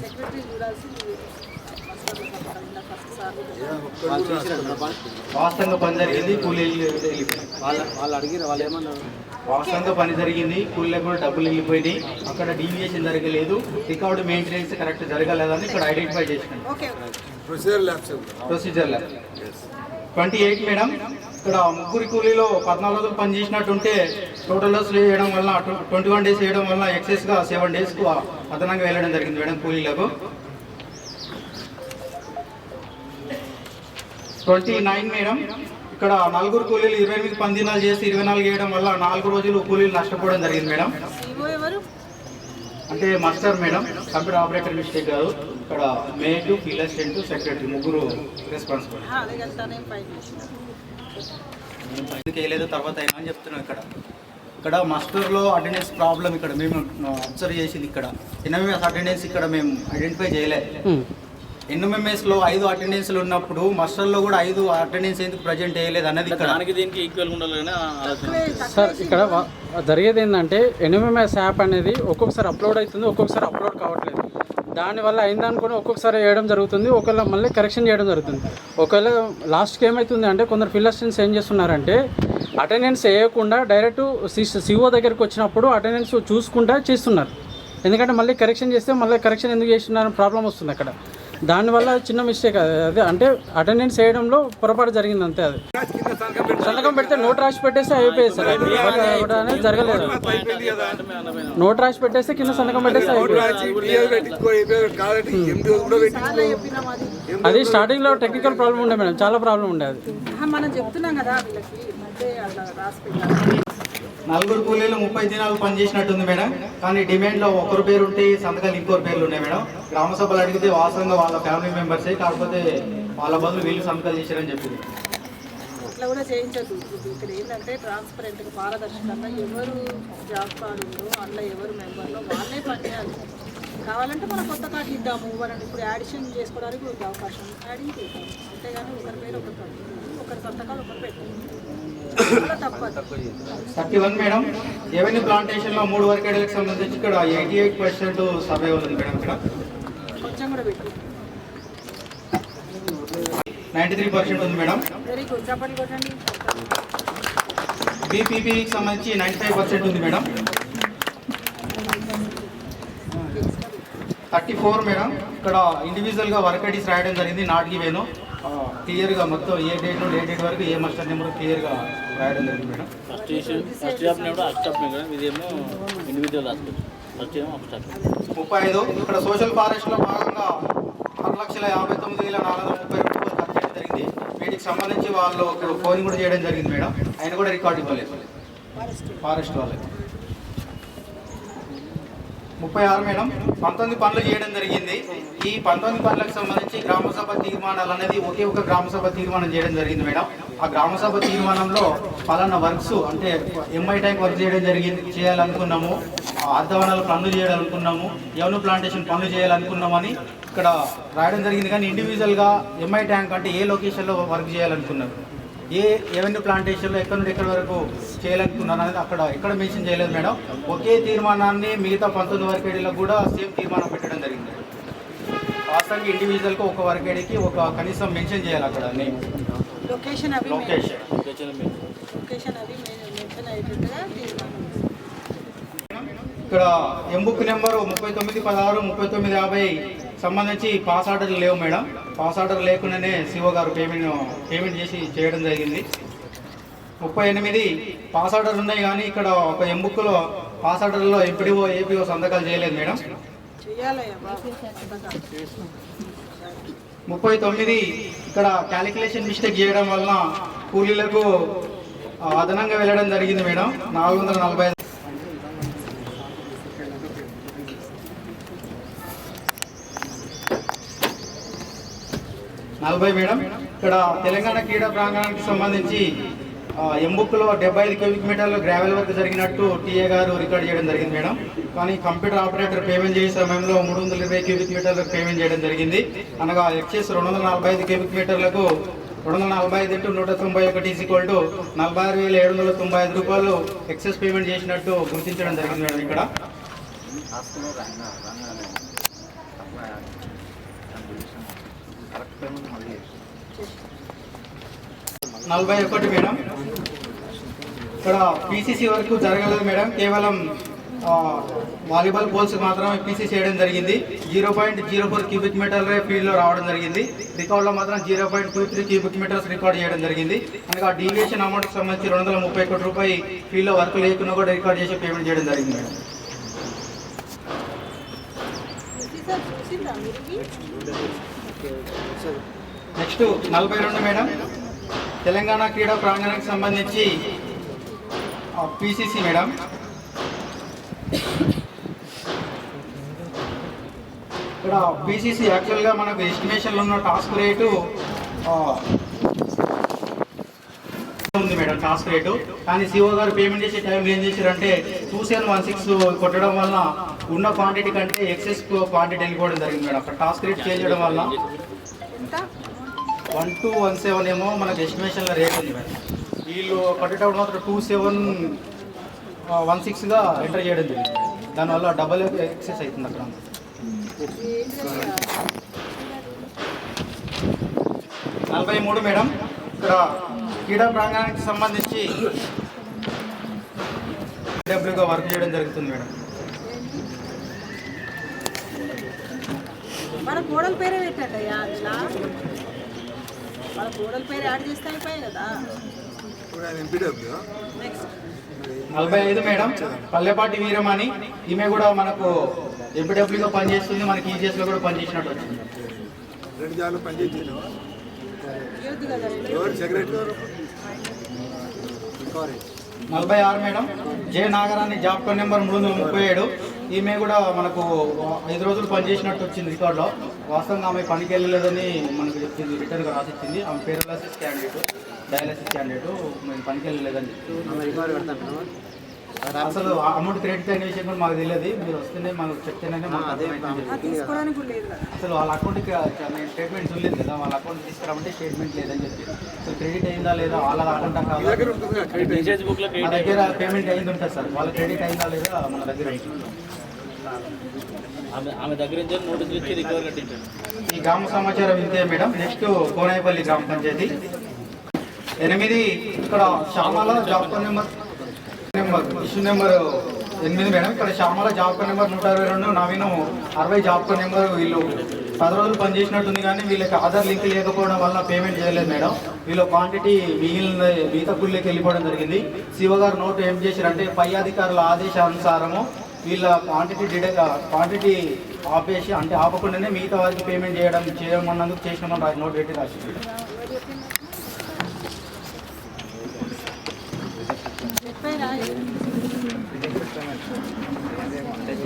సెక్రటరీ చూడాల్సి వాస్తవంగా పని జరిగింది, కూలీలు వాస్తవంగా పని జరిగింది, కూలీలకు కూడా డబ్బులు వెళ్ళిపోయినాయి, అక్కడ డీవియేషన్ జరగలేదు, రికార్డు మెయింటెనెన్స్ కరెక్ట్ జరగలేదని ఇక్కడ ఐడెంటిఫై చేసినాం. ప్రొసీజర్ ల్యాబ్ 28 మేడం ఇక్కడ ముగ్గురి కూలీలో 14 రోజులు పని చేసినట్టుంటే టోటల్ డేస్ వేయడం వల్ల 21 days వేయడం వల్ల ఎక్సెస్గా 7 days అదనంగా వెళ్ళడం జరిగింది మేడం కూలీలకు. 29 మేడం ఇక్కడ 4 కూలీలు 28 పందినాలు చేసి 24 వేయడం వల్ల 4 రోజులు కూలీలు నష్టపోవడం జరిగింది మేడం. అంటే master madam, computer operator mistake కాదు. ఇక్కడ మేటు, ఫీల్డ్ అసిస్టెంట్, సెక్రటరీ ముగ్గురు రెస్పాన్సిబుల్. వేయలేదు తర్వాత అయినా అని చెప్తున్నాం. ఇక్కడ మాస్టర్లో అటెండెన్స్ ప్రాబ్లం ఇక్కడ మేము అబ్జర్వ్ చేసింది. ఇక్కడ ఎన్ఎంఎస్ అటెండెన్స్ ఇక్కడ మేము ఐడెంటిఫై చేయలేదు. ఎన్ఎంఎంఎస్లో 5 అటెండెన్స్లు ఉన్నప్పుడు మాస్టర్లో కూడా 5 అటెండెన్స్ ఎందుకు ప్రజెంట్ చేయలేదు అన్నది ఇక్కడ దీనికి ఈక్వల్ ఉండాలి. సార్ ఇక్కడ జరిగేది ఏంటంటే ఎన్ఎంఎంఎస్ యాప్ అనేది ఒక్కొక్కసారి అప్లోడ్ అవుతుంది, ఒక్కొక్కసారి అప్లోడ్ కావట్లేదు. దానివల్ల అయిందనుకుని ఒక్కొక్కసారి వేయడం జరుగుతుంది, ఒకవేళ మళ్ళీ కరెక్షన్ చేయడం జరుగుతుంది. ఒకవేళ లాస్ట్కి ఏమవుతుంది అంటే కొందరు ఫీల్డ్ అసిస్టెంట్స్ ఏం చేస్తున్నారంటే అటెండెన్స్ వేయకుండా డైరెక్ట్ సిఓ దగ్గరికి వచ్చినప్పుడు అటెండెన్స్ చూసుకుంటా చేస్తున్నారు. ఎందుకంటే మళ్ళీ కరెక్షన్ చేస్తే మళ్ళీ కరెక్షన్ ఎందుకు చేస్తున్నారని ప్రాబ్లం వస్తుంది అక్కడ. దానివల్ల చిన్న మిస్టేక్ అదే, అంటే అటెండెన్స్ వేయడంలో పొరపాటు జరిగింది అంతే. అది సంతకం పెడితే నోట్ రాసి పెట్టేస్తే అయిపోయేది సార్, అనేది జరగలేదు. నోట్ రాసి పెట్టేస్తే కింద సంతకం పెట్టేస్తే అయిపోయింది. అది స్టార్టింగ్లో టెక్నికల్ ప్రాబ్లం ఉండే మేడం, చాలా ప్రాబ్లం ఉండే. అది మనం చెప్తున్నాం కదా వీళ్ళకి రాసి పెట్టాలి. నలుగురు కూలీలు 30 దినాలు పనిచేసినట్టుంది మేడం. కానీ డిమాండ్లో ఒకరి పేరు ఉంటే సంతకాలు ఇంకోరు పేర్లు ఉన్నాయి మేడం. గ్రామ సభలు అడిగితే వాస్తవంగా వాళ్ళ ఫ్యామిలీ మెంబర్సే, కాకపోతే వాళ్ళ బదులు వీళ్ళు సంతకాలు చేశారని చెప్పింది. అట్లా కూడా చేయించదు. ఇక్కడ ఏంటంటే ట్రాన్స్పరెంట్గా పారదర్శకంగా ఎవరు జాబ్ కార్డు ఉందో అందులో ఎవరు మెంబర్లో వాళ్ళే పనిచేయాలి. కావాలంటే మనం కొత్త కార్డు ఇద్దాము, మనం ఇప్పుడు యాడిషన్ చేసుకోవడానికి ఒక అవకాశం యాడింగ్ చేద్దాం. అంతేగాని ఒకరి పేరు ఒకరి సంతకాలు ఒకరు పెట్టాలి. తప్పదు. 31 మేడం. రెవెన్యూ ప్లాంటేషన్లో 3 వర్కేడలకు సంబంధించి ఇక్కడ 88% సర్వే ఉంది మేడం. ఇక్కడ కొంచెం కూడా పెట్టి 93% ఉంది మేడం. Very good. చెప్పండి కొట్టండి. బీపీపీకి సంబంధించి 95% ఉంది మేడం. 34 మేడం. ఇక్కడ ఇండివిజువల్గా వర్క్ ఐడీస్ రాయడం జరిగింది. నాట్ గివెన్ క్లియర్గా మొత్తం ఏ డేట్ నుండి ఏ డేట్ వరకు ఏ మాస్టర్ నెంబర్ క్లియర్గా రాయడం జరిగింది మేడం. ఫస్ట్ జాబ్ ఇదేమో ఇండివిజువల్ హాస్పిటల్, ఫస్ట్ ఏమో అప్స్టాప్. 35 ఇక్కడ సోషల్ ఫారెస్ట్లో భాగంగా 6,59,430 రూపాయలు ఖర్చు చేయడం జరిగింది. వీటికి సంబంధించి వాళ్ళు ఫోన్ కూడా చేయడం జరిగింది మేడం. ఆయన కూడా రికార్డు ఇవ్వలేదు ఫారెస్ట్ వాళ్ళకి. 36 మేడం. 19 పనులు చేయడం జరిగింది. ఈ 19 పనులకు సంబంధించి గ్రామసభ తీర్మానాలు అనేది ఒకే ఒక గ్రామసభ తీర్మానం చేయడం జరిగింది మేడం. ఆ గ్రామసభ తీర్మానంలో పలానా వర్క్స్ అంటే ఎంఐ ట్యాంక్ వర్క్ చేయాలనుకున్నాము, అర్ధవనాలు పనులు చేయాలనుకున్నాము, యవను ప్లాంటేషన్ పనులు చేయాలనుకున్నామని ఇక్కడ రాయడం జరిగింది. కానీ ఇండివిజువల్గా ఎంఐ ట్యాంక్ అంటే ఏ లొకేషన్లో వర్క్ చేయాలనుకున్నారు, ఏ ఎవెన్యూ ప్లాంటేషన్లో ఎక్కడి నుండి ఎక్కడి వరకు చేయాలనుకున్నారు అనేది అక్కడ ఎక్కడ మెన్షన్ చేయలేదు మేడం. ఒకే తీర్మానాన్ని మిగతా 19 వర్కేడీలకు కూడా సేమ్ తీర్మానం పెట్టడం జరిగింది. వాస్తవంగా ఇండివిజువల్కి ఒక వర్కేడీకి ఒక కనీసం మెన్షన్ చేయాలి అక్కడ లొకేషన్ అవి లొకేషన్. మెన్షన్ అయ్యేటట్టుగా తీర్మానం. ఇక్కడ ఎంబుక్ నెంబరు 3916, 3950 సంబంధించి పాస్ ఆర్డర్లు లేవు మేడం. పాస్ ఆర్డర్ లేకుండానే సిఓ గారు పేమెంట్ చేసి చేయడం జరిగింది. 38 పాస్ ఆర్డర్ ఉన్నాయి కానీ ఇక్కడ ఒక ఎంబుక్లో పాస్ ఆర్డర్లో ఎంపీడీఓ ఏపీఓ సంతకాలు చేయలేదు మేడం. 39 ఇక్కడ క్యాలిక్యులేషన్ మిస్టేక్ చేయడం వలన కూలీలకు అదనంగా వెళ్ళడం జరిగింది మేడం. 445. 40 మేడం. ఇక్కడ తెలంగాణ క్రీడా ప్రాంగణానికి సంబంధించి ఎంబుక్లో 75 క్యూబిక్ మీటర్లు గ్రావెల్ వర్క్ జరిగినట్టు టీఏ గారు రికార్డ్ చేయడం జరిగింది మేడం. కానీ కంప్యూటర్ ఆపరేటర్ పేమెంట్ చేసే సమయంలో 320 క్యూబిక్ మీటర్లకు పేమెంట్ చేయడం జరిగింది. అనగా ఎక్సెస్ 245 క్యూబిక్ మీటర్లకు 245 × 191 46,795 రూపాయలు ఎక్సెస్ పేమెంట్ చేసినట్టు గుర్తించడం జరిగింది మేడం. ఇక్కడ 41 మేడం. ఇక్కడ పీసీసీ వరకు జరగలేదు మేడం. కేవలం వాలీబాల్ పోల్స్ మాత్రమే పీసీసీ చేయడం జరిగింది. 0.04 క్యూబిక్ మీటర్లే ఫీల్డ్లో రావడం జరిగింది. రికార్డులో మాత్రం 0.23 క్యూబిక్ మీటర్స్ రికార్డ్ చేయడం జరిగింది. అనగా డీవియేషన్ అమౌంట్కి సంబంధించి 231 రూపాయలు ఫీల్డ్లో వర్క్ లేకుండా కూడా రికార్డ్ చేసి పేమెంట్ చేయడం జరిగింది మేడం. Next 42 madam. తెలంగాణ క్రీడా ప్రాంగణానికి సంబంధించి పీసీసీ మేడం. ఇక్కడ పీసీసీ యాక్చువల్గా మనకు ఎస్టిమేషన్లో ఉన్న టాస్క్ రేటు ఉంది మేడం. టాస్క్ రేటు కానీ సిఓ గారు పేమెంట్ చేసే టైంలో ఏం చేశారంటే 2716 కొట్టడం వల్ల ఉన్న క్వాంటిటీ కంటే ఎక్సెస్ క్వాంటిటీ వెళ్ళిపోవడం జరిగింది మేడం. అక్కడ టాస్క్ రేట్ చేంజ్ చేయడం వల్ల 1217 ఏమో మనకు ఎస్టిమేషన్లో రేట్ ఉంది మేడం. వీళ్ళు కొట్టేటప్పుడు మాత్రం 2716గా ఎంటర్ చేయడం జరిగింది. దానివల్ల డబల్ ఎక్సెస్ అవుతుంది అక్కడ. 43 మేడం. ఇక్కడ క్రీడా ప్రాంగణానికి సంబంధించి డబ్ల్యూగా వర్క్ చేయడం జరుగుతుంది మేడం. మన కోడల పేరే పెట్టండి. అట్లా మన కోడల పేరు యాడ్ చేస్తే అయిపోయాయి కదా. 45 మేడం. పల్లెపాటి వీరమణి, ఈమె కూడా మనకు ఎంపీడబ్ల్యూగా పనిచేస్తుంది. మనకి ఈజీఎస్లో కూడా పనిచేసినట్టు వచ్చింది. 2 జాబ్లు పనిచేసింది. ఇవ్వద్దు కదా. ఎవరు సెక్రటరీ? 46 మేడం. జే నాగరాణి జాబ్ కార్డ్ నెంబర్ 337. ఈమె కూడా మనకు 5 రోజులు పనిచేసినట్టు వచ్చింది రికార్డులో. వాస్తవంగా ఆమె పనికి వెళ్ళలేదని మనకు చెప్పింది, రిటర్న్గా రాసిచ్చింది. ఆమె పేరాలసిస్ క్యాండిడేట్, డయాలసిస్ క్యాండిడేట్, మేము పనికి వెళ్ళలేదని చెప్తుంది. అసలు అమౌంట్ క్రెడిట్ అయిన విషయం కూడా మాకు తెలియదు. మీరు వస్తేనే మాకు చెప్తేనే మాకు అసలు వాళ్ళ అకౌంట్కి నేను స్టేట్మెంట్ చూడలేదు కదా, వాళ్ళ అకౌంట్ తీసుకురామంటే స్టేట్మెంట్ లేదని చెప్పి అసలు క్రెడిట్ అయిందా లేదా వాళ్ళ అకౌంట్ కాదు, మా దగ్గర పేమెంట్ అయింది ఉంటుంది సార్. వాళ్ళ క్రెడిట్ అయిందా లేదా మన దగ్గర ఆమె దగ్గర నోటీస్ ఇచ్చి రికవర్ కట్టించారు. ఈ గ్రామ సమాచారం ఇంతే మేడం. నెక్స్ట్ కోనాయిపల్లి గ్రామ పంచాయతీ 8. ఇక్కడ Shyamala job card number issue number 8 madam. ఇక్కడ Shyamala job card number 122, Naveen 60 job card number. వీళ్ళు 10 రోజులు పనిచేసినట్టుంది కానీ వీళ్ళకి ఆధార్ లింక్ లేకపోవడం వల్ల పేమెంట్ చేయలేదు మేడం. వీళ్ళు క్వాంటిటీ మిగిలిన మిగతా కూలీకి వెళ్ళిపోవడం జరిగింది. శివ గారు నోటు ఏం చేశారంటే పై అధికారుల ఆదేశానుసారము వీళ్ళ క్వాంటిటీ ఆపేసి, అంటే ఆపకుండానే మిగతా వారికి పేమెంట్ చేయమన్నందుకు చేసినామని రాసి నోట్ పెట్టి రాసింది.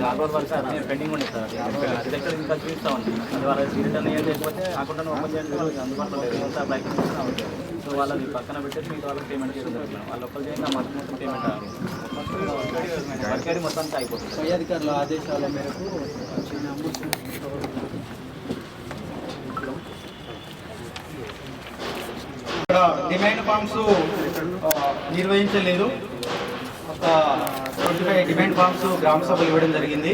జాబర్ వర్క్ సార్ పెండింగ్ ఉంది సార్. అది దగ్గర ఇంకా చూపిస్తామండి. అది వాళ్ళ రిటర్న్ ఏం చేయకపోతే అకౌంట్ ఓపెన్ చేయడం అందుబాటులో లేదు. సార్ బైక్ సో వాళ్ళని పక్కన పెట్టేసి మీకు వాళ్ళకి పేమెంట్ చేయడం జరుగుతుంది. వాళ్ళు ఒక్కరు చేయంగా మొత్తం పేమెంట్ వర్క్ మొత్తానికి అయిపోతుంది. పై అధికారుల ఆదేశాల మేరకు ఇక్కడ డిమాండ్ ఫామ్స్ నిర్వహించలేదు. ఒక 25 డిమాండ్ ఫామ్స్ గ్రామ సభలు ఇవ్వడం జరిగింది,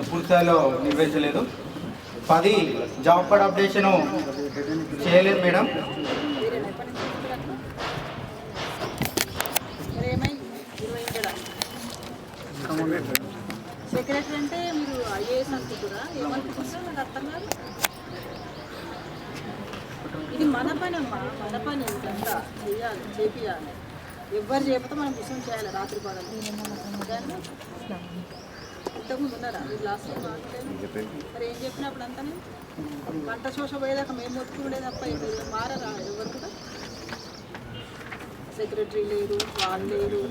పూర్తిస్థాయిలో నిర్వహించలేదు. 10 జాబ్ కార్డ్ అప్డేషన్ చేయలేదు మేడం. సెక్రటరీ అంటే మీరు ఐఏఎస్ అనుకుంటురా? ఏమనుకుంటున్నా నాకు అర్థం కాదు. ఇది మన పని అమ్మా, మన పని ఇదంతా చెయ్యాలి, చేపియాలి. ఎవ్వరు చేయకపోతే మనం విషయం చేయాలి. రాత్రి పడాలి. ఇంతకుముందు ఉన్నారా మీరు లాస్ట్ టైం మాట్లాడలేదు? మరి ఏం చెప్పినప్పుడు అంతా పంట శోష పోయేదాకా మేము మొత్తుకుండే తప్ప మారరా ఎవరు కూడా? సెక్రటరీ లేరు, వాళ్ళు లేరు,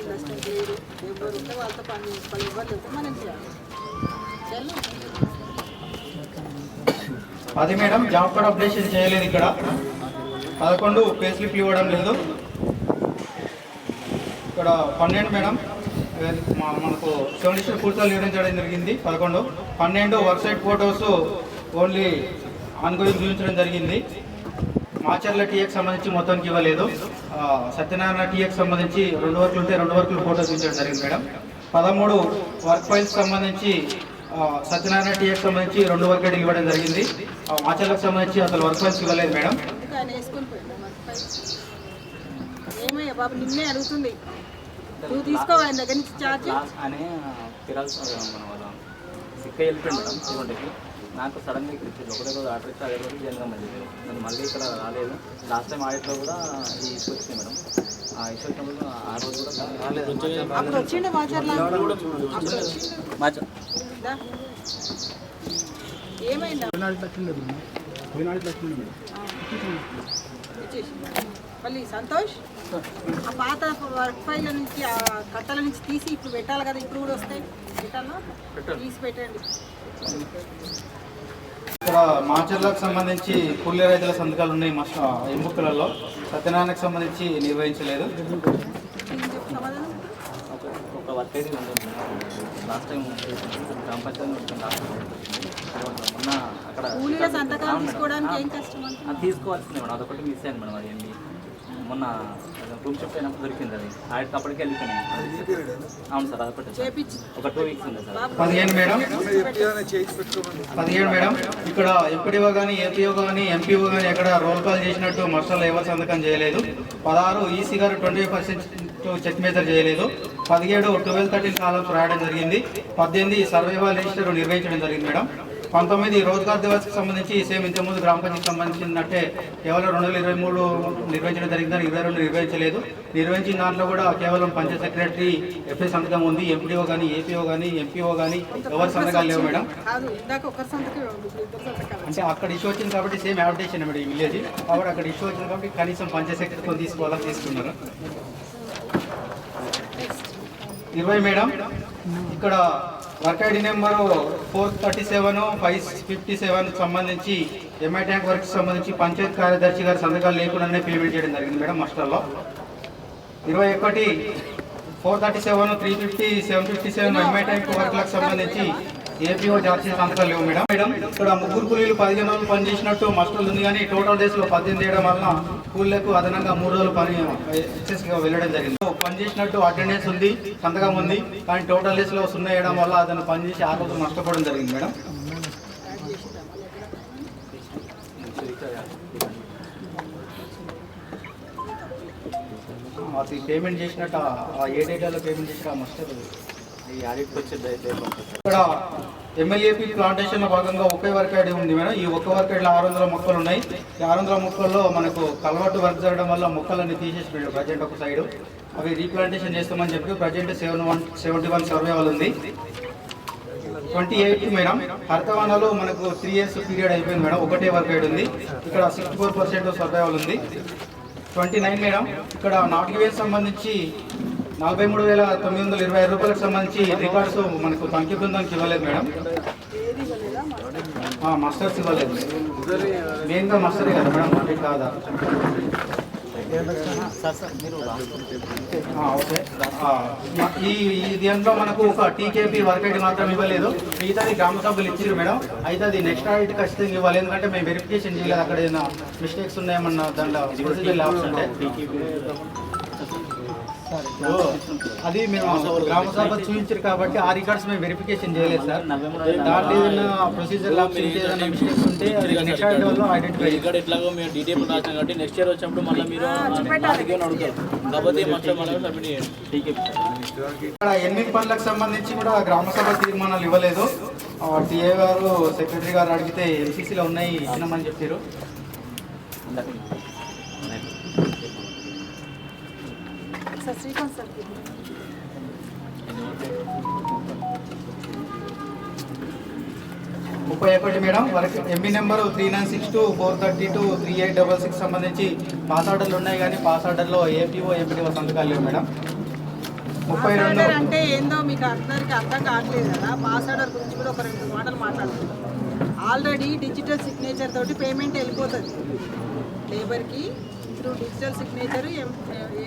ఇండస్ట్రీ లేరు, ఎవరు ఉంటే వాళ్ళతో పని చేసుకోవాలి. ఎవరు లేకపోతే మనం చేయాలి. చలో 10 మేడం జాబ్ కార్డ్ అప్డేషన్ చేయలేదు. ఇక్కడ 11 పే స్లిప్లు ఇవ్వడం లేదు. ఇక్కడ 12 మేడం మనకు 70 పూర్తిగా నిర్వహించడం జరిగింది. 11. 12 వర్క్సైట్ ఫోటోస్ ఓన్లీ ఆన్గోయింగ్ చూపించడం జరిగింది. మాచర్ల టీఎకి సంబంధించి మొత్తానికి ఇవ్వలేదు. సత్యనారాయణ టీఎకి సంబంధించి 2 వర్కులు ఉంటే 2 వర్కులు ఫోటో చూపించడం జరిగింది మేడం. 13 వర్క్ ఫైల్స్ సంబంధించి సత్యనారాయణ టీఎకి సంబంధించి 2 వర్క్ ఐడీలు ఇవ్వడం జరిగింది. మాచర్లకు సంబంధించి అసలు వర్క్ ఫైల్స్ ఇవ్వలేదు మేడం. ఏమయ్యా బాబు నిన్నే అడుగుతుంది, నువ్వు తీసుకోవాలి దగ్గర నుంచి ఛార్జ్ అని తిరాల్సి మన వాళ్ళ సిక్క వెళ్ళిపోయింది మేడం. ఇవ్వండికి నాకు సడన్గా ఇక్కడ ఇచ్చింది. ఒకటే రోజు ఆర్డర్ ఇచ్చి అదే రోజు జనగా మళ్ళీ నేను మళ్ళీ ఇక్కడ రాలేదు. లాస్ట్ టైం ఆడిట్లో కూడా ఈ ఇష్యూ వచ్చింది మేడం. ఆ ఇష్యూ వచ్చినప్పుడు ఆ రోజు కూడా రాలేదు. అప్పుడు వచ్చిండే ఏమైందా మళ్ళీ సంతోష్ ఆ పాత వర్క్ ఫైల్ నుంచి ఆ కట్టల నుంచి తీసి ఇప్పుడు పెట్టాలి కదా. ఇప్పుడు కూడా వస్తాయి, పెట్టాలా? తీసి పెట్టండి. ఇక్కడ మాచర్లకు సంబంధించి కూలీ రైతుల సంతకాలు ఉన్నాయి ఎంబుక్కులలో. సత్యనారాయణకు సంబంధించి నిర్వహించలేదు. ఒక వర్క్ అయితే ఉంటుంది లాస్ట్ టైం గ్రామ పంచాయతీ మొన్న అక్కడ కూలీల సంతకాలు తీసుకోవడానికి ఏం కష్టం అంటే తీసుకోవాల్సిందే మేడం. అదొకటి మిస్ అయింది మేడం. అది ఏంటి మొన్న రూమ్ షిఫ్ట్ అయినప్పుడు దొరికింది. అది ఆడికి అప్పటికి వెళ్ళిపోయినాయి. అవును సార్, అదొకటి ఒక 2 వీక్స్ ఉంది సార్. 15 మేడం. 15 మేడం. ఇక్కడ ఎంపీడీఓ కానీ ఏపీఓ కానీ ఎంపీఓ కానీ ఎక్కడ రోల్ కాల్ చేసినట్టు మస్టర్లో ఎవరు సంతకం చేయలేదు. 16 ఈసీ గారు 25% చెక్ మెజర్ చేయలేదు. 17 12-13 కాలమ్స్ రాయడం జరిగింది. 18 సర్వైవల్ రిజిస్టర్ నిర్వహించడం జరిగింది మేడం. 19 రోజ్గార్ దివాస్కి సంబంధించి సేమ్ ఇంతకుముందు గ్రామ పంచాయతీకి సంబంధించినట్టే కేవలం 2023 నిర్వహించడం జరిగిందని 22 నిర్వహించలేదు. నిర్వహించిన దాంట్లో కూడా కేవలం పంచాయత్ సెక్రటరీ ఎఫ్ఐ సంతకం ఉంది. ఎంపీడీఓ కానీ ఏపీఓ కానీ ఎంపీఓ కానీ ఎవరి సంతకాలు లేవు మేడం. అంటే అక్కడ ఇష్యూ వచ్చింది కాబట్టి సేమ్ యావటేషన్ మేడం ఈ విలేజ్ కాబట్టి అక్కడ ఇష్యూ వచ్చింది కాబట్టి కనీసం పంచాయత్ సెక్రటరీతో తీసుకోవాలని తీసుకున్నారు. 20 మేడం. ఇక్కడ వర్క్ ఐడి నెంబరు 437 557 సంబంధించి ఎంఐ ట్యాంక్ వర్క్ సంబంధించి పంచాయత్ కార్యదర్శి గారి సంతకాలు లేకుండానే పేమెంట్ చేయడం జరిగింది మేడం మాస్టర్లో. 21 437 350 757 ఎంఐ ట్యాంక్ వర్క్లకు సంబంధించి ఏపీఓ జాతీయ సంతకాలు లేవు మేడం. ఇక్కడ ముగ్గురు కూలీలు 15 రోజులు పనిచేసినట్టు మాస్టర్లు ఉంది, కానీ టోటల్ డేస్లో 18 చేయడం వల్ల కూలీలకు అదనంగా 3 రోజులు పని ఎక్సెస్గా వెళ్ళడం జరిగింది. పనిచేసినట్టు అటెండెన్స్ ఉంది, సంతకం ఉంది, కానీ టోటల్ డేస్లో 0 వేయడం వల్ల అతను పనిచేసి 6 రోజులు నష్టపోవడం జరిగింది మేడం. అది పేమెంట్ చేసినట్టు ఏ డేటాలో పేమెంట్ చేసిన మాస్టర్ ఇక్కడ ఎమ్మెల్యేపీ ప్లాంటేషన్ లో భాగంగా ఒకే వర్క్ ఐడి ఉంది మేడం. ఈ ఒక్క వర్క్ ఐడిలో 600 మొక్కలు ఉన్నాయి. ఈ 600 మొక్కల్లో మనకు కలవట్టు వర్క్ జరగడం వల్ల మొక్కలన్నీ తీసేసి ప్రజెంట్ ఒక సైడ్ అవి రీప్లాంటేషన్ చేస్తామని చెప్పి ప్రజెంట్ 71 సర్వే వాళ్ళు ఉంది. 28 మేడం హరితవనాలు మనకు 3 years పీరియడ్ అయిపోయింది మేడం. ఒకటే వర్క్ ఐడి ఉంది. ఇక్కడ 64% సర్వే వాళ్ళు ఉంది. 29 మేడం ఇక్కడ నాటు వేసి సంబంధించి 43,920 రూపాయలకు సంబంధించి రికార్డ్స్ మనకు తనిఖీ బృందానికి ఇవ్వలేదు మేడం. మాస్టర్స్ ఇవ్వలేదు. మెయిన్గా మాస్టరే కదా మేడం, అంటే కాదా? ఓకే. ఈ దీంట్లో మనకు ఒక టీకేపీ వర్క్ ఐడి మాత్రం ఇవ్వలేదు. మిగతాది గ్రామ సభ్యులు ఇచ్చారు మేడం. అయితే అది నెక్స్ట్ ఆడిట్ ఖచ్చితంగా ఇవ్వాలి, ఎందుకంటే మేము వెరిఫికేషన్ చేయలేదు. అక్కడ ఏదైనా మిస్టేక్స్ ఉన్నాయేమన్నా దాంట్లో ప్రొసీజర్ ల్యాబ్స్ అంటే అది మేము గ్రామ సభ చూపించారు కాబట్టి ఆ రికార్డ్స్ మేము వెరిఫికేషన్ చేయలేదు సార్. దాంట్లో ఏదైనా ప్రొసీజర్ ల్యాబ్స్ ఏదైనా మిస్టేక్స్ ఉంటే నెక్స్ట్ ఆడిట్ వల్ల ఐడెంటిఫై ఇక్కడ ఎట్లాగో మేము డీటెయిల్ రాసినాం కాబట్టి నెక్స్ట్ ఇయర్ వచ్చినప్పుడు మళ్ళీ మీరు అడుగుతారు కాబట్టి ఇక్కడ 8 పనులకు సంబంధించి కూడా గ్రామ సభ తీర్మానాలు ఇవ్వలేదు. టీఏ గారు సెక్రటరీ గారు అడిగితే ఎంసీసీలో ఉన్నాయి, ఇచ్చినామని చెప్పారు. Srikanth sir 31 madam work MB number 3962 432 3866 సంబంధించి పాస్ ఆర్డర్లు ఉన్నాయి, కానీ పాస్ ఆర్డర్లో ఏపీఓ ఎంపీడీఓ సంతకాలు లేవు మేడం. 32 అంటే ఏందో మీకు అందరికీ అర్థం కావట్లేదు కదా. పాస్ ఆర్డర్ గురించి కూడా ఒక 2 మాటలు మాట్లాడుతున్నాం. ఆల్రెడీ డిజిటల్ సిగ్నేచర్ తోటి పేమెంట్ వెళ్ళిపోతుంది లేబర్కి. Through digital signature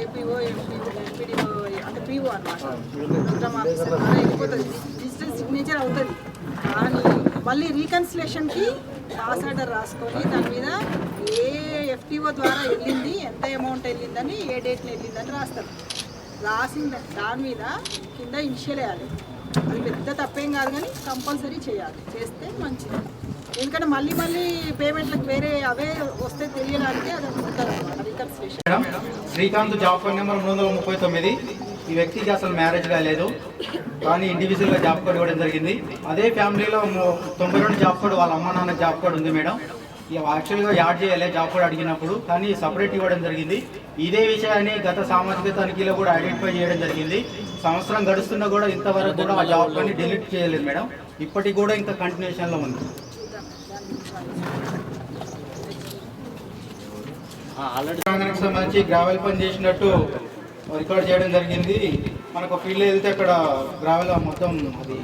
APO MPDO అంటే పీఓ అన్నమాట, ప్రోగ్రామ్ ఆఫీసర్ ద్వారా వెళ్ళిపోతుంది, డిజిటల్ సిగ్నేచర్ అవుతుంది. కానీ మళ్ళీ రీకన్సిలేషన్కి పాస్ ఆర్డర్ రాసుకొని దాని మీద ఏ ఎఫ్టీఓ ద్వారా వెళ్ళింది, ఎంత అమౌంట్ వెళ్ళిందని, ఏ డేట్లో వెళ్ళిందని రాస్తారు. రాసిన దాని మీద కింద ఇనిషియల్ వేయాలి. అది పెద్ద తప్పేం కాదు, కానీ కంపల్సరీ చేయాలి. చేస్తే మంచిది. ఎందుకంటే మళ్ళీ పేమెంట్లకు వేరే అవే వస్తే తెలియడానికి అది ఉంటారు అన్నమాట reconciliation. Srikanth job card number 339. ఈ వ్యక్తికి అసలు మ్యారేజ్ కాలేదు, కానీ ఇండివిజువల్గా జాబ్ కార్డ్ ఇవ్వడం జరిగింది. అదే ఫ్యామిలీలో 92 జాబ్ కార్డ్ వాళ్ళ అమ్మ నాన్న జాబ్ కార్డ్ ఉంది మేడం. యాక్చువల్గా యాడ్ చేయాలి జాబ్ కార్డ్ అడిగినప్పుడు, కానీ సపరేట్ ఇవ్వడం జరిగింది. ఇదే విషయాన్ని గత సామాజిక తనిఖీలో కూడా ఐడెంటిఫై చేయడం జరిగింది. సంవత్సరం గడుస్తున్నా కూడా ఇంతవరకు కూడా ఆ జాబ్ కార్డ్ని డిలీట్ చేయలేదు మేడం. ఇప్పటికి కూడా ఇంకా కంటిన్యూషన్లో ఉంది. సంబంధించి గ్రావెల్ పని చేసినట్టు రికార్డ్ చేయడం జరిగింది. మనకు ఫీల్డ్ వెళ్తే అక్కడ గ్రావెల్ మొత్తం అది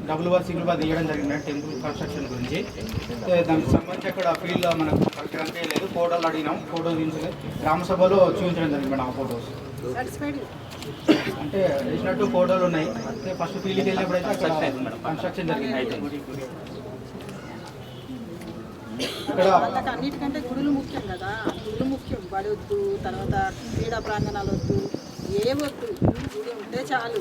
డబుల్ బార్ సింగిల్ బార్ తీయడం జరిగింది టెంపుల్ కన్స్ట్రక్షన్ గురించి. దానికి సంబంధించి అక్కడ ఫీల్డ్ మనకు కరెక్ట్గా లేదు. ఫోటోలు అడిగినాం, ఫోటోలు తీయించలేదు. గ్రామ సభలో చూపించడం జరిగింది మేడం. ఆ ఫోటోస్ అంటే వేసినట్టు ఫోటోలు ఉన్నాయి. అంటే ఫస్ట్ ఫీల్డ్కి వెళ్ళినప్పుడు అయితే అక్కడ కన్స్ట్రక్షన్ జరిగింది. వాళ్ళకి అన్నిటికంటే గుడులు ముఖ్యం కదా. గుడులు ముఖ్యం. బడి వద్దు, తర్వాత క్రీడా ప్రాంగణాలు వద్దు, ఏ వద్దు, గుడి ఉంటే చాలు.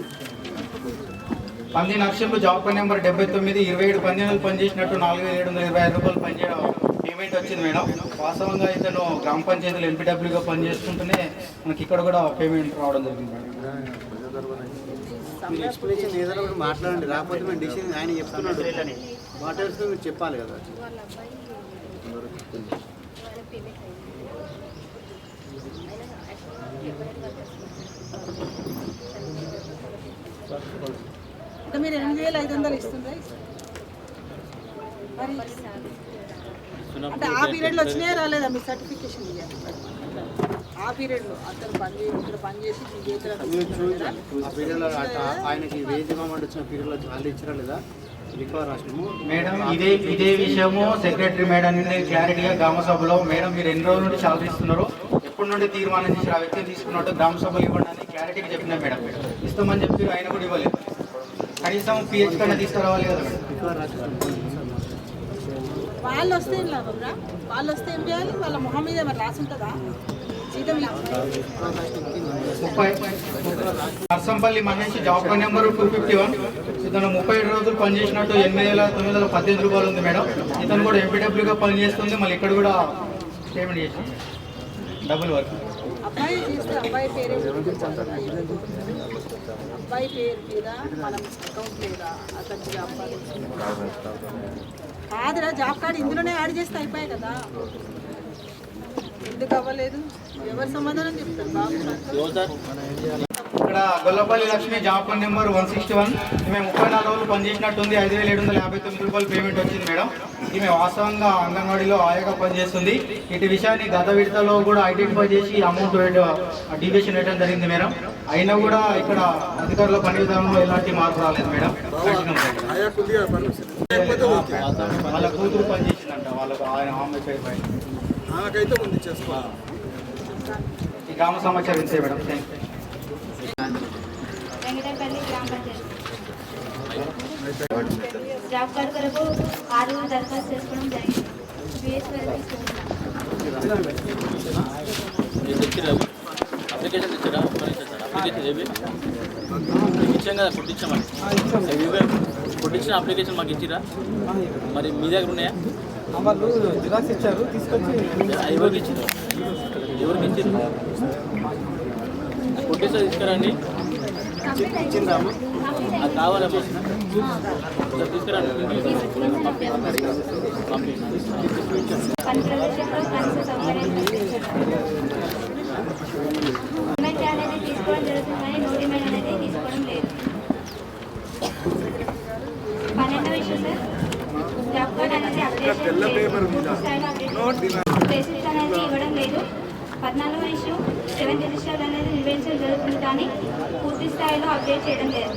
పంది నర్సింహులు జాబ్ కార్డ్ నెంబర్ 79 27 పందినాలు పనిచేసినట్టు 4,725 రూపాయలు పనిచేయడం పేమెంట్ వచ్చింది మేడం. వాస్తవంగా ఇతను గ్రామ పంచాయతీలో ఎంపీడబ్ల్యూగా పనిచేస్తుంటేనే మనకి ఇక్కడ కూడా పేమెంట్ రావడం జరిగింది మేడం. ఎక్స్ప్లెనేషన్ ఏదైనా కూడా మాట్లాడండి, రాకపోతే మేము డిసిషన్ ఆయన చెప్తున్నాడు మాట్లాడుతూ మీరు చెప్పాలి కదా. అంటే మీరు 8,500 ఇస్తుందా? మరి అంటే ఆ పీరియడ్లో వచ్చినాయా రాలేదా మీ సర్టిఫికేషన్? ఆ పీరియడ్లో అతను ఇక్కడ పనిచేసి మీ చేతుల ఆ పీరియడ్లో ఆయనకి వేజ్ అమౌంట్ వచ్చిన పీరియడ్లో వాళ్ళు ఇచ్చారా లేదా రికవర్ రాష్ట్రము మేడం ఇదే విషయము సెక్రటరీ మేడం క్లారిటీగా గ్రామ సభలో మేడం మీరు ఎన్ని రోజుల నుండి శాలరీ ఇస్తున్నారు, ఎప్పటి నుండి తీర్మానం చేసి ఆ వ్యక్తిని తీసుకున్నట్టు గ్రామ సభలు ఇవ్వండి అని క్లారిటీగా చెప్పినా మేడం ఇస్తామని చెప్పి ఆయన కూడా ఇవ్వలేదు. కనీసం పిహెచ్ కన్నా తీసుకురావాలి కదా మేడం. రికవర్ రాష్ట్రం వాళ్ళు వస్తే ఏం లాభంగా, వాళ్ళు వస్తే ఏం చేయాలి, వాళ్ళ మొహం మీద మరి రాసి ఉంటుందా జీతం Narsampalli Mahesh job card number 251. ఇతను 37 రోజులు పనిచేసినట్టు 8,918 రూపాయలు ఉంది మేడం. ఇతను కూడా ఎంపీడబ్ల్యూగా పనిచేస్తుంది, మళ్ళీ ఇక్కడ కూడా పేమెంట్ చేసి డబుల్ వర్క్. అబ్బాయి చేస్తే అబ్బాయి పేరే అబ్బాయి పేరు మీద మనం అకౌంట్ లేదా అతనికి జాబ్ కార్డు కాదురా, జాబ్ కార్డు ఇందులోనే యాడ్ చేస్తే అయిపోయాయి కదా, ఎందుకు అవ్వలేదు? ఎవరి సమాధానం చెప్తారు బాబు? ఇక్కడ Gollapalli Lakshmi job card number 161. ఈమె 34 రోజులు పనిచేసినట్టుంది, 5,759 రూపాయలు పేమెంట్ వచ్చింది మేడం. ఈమె వాస్తవంగా అంగన్వాడీలో ఆయాగా పనిచేస్తుంది. ఇటు విషయాన్ని గత విడతలో కూడా ఐడెంటిఫై చేసి అమౌంట్ డివియేషన్ వేయడం జరిగింది మేడం. అయినా కూడా ఇక్కడ అధికారుల పని విధానంలో ఎలాంటి మార్పు రాలేదు మేడం. వాళ్ళ కూతురు పనిచేసిందంట, వాళ్ళకు ఆయన ఆమె ముందు చేసుకోవాలి. ఈ గ్రామ సమాచారం ఇచ్చే మేడం. వెంకటపల్లి గ్రామ పంచాయతీ జాబ్ కార్డు కొరకు 6 దరఖాస్తు చేసుకోవడం జరిగింది. అప్లికేషన్ ఇచ్చారా? అప్లికేషన్ ఇచ్చాం కదా, కుట్టించామని కుట్టించిన అప్లికేషన్ మాకు ఇచ్చిరా? మరి మీ దగ్గర ఉన్నాయా? వాళ్ళు జిరాక్స్ ఇచ్చారు, తీసుకొచ్చి ఎవరికి ఇచ్చారు? ఎవరికి ఇచ్చారు? కుట్టిస్తా తీసుకురండి, అది కావాలమ్మా తీసుకురండి. అనేది తీసుకోవడం జరుగుతుంది కానీ నోటిమెంట్ అనేది తీసుకోవడం లేదు. 12వ విషయం సార్, జాబ్ కార్డ్ అనేది బేసిక్స్ అనేది ఇవ్వడం లేదు. 14వ ఇష్యూ 7th రిజిస్టర్ అనేది నిర్వహించడం జరుగుతుంది కానీ పూర్తి స్థాయిలో అప్డేట్ చేయడం లేదు.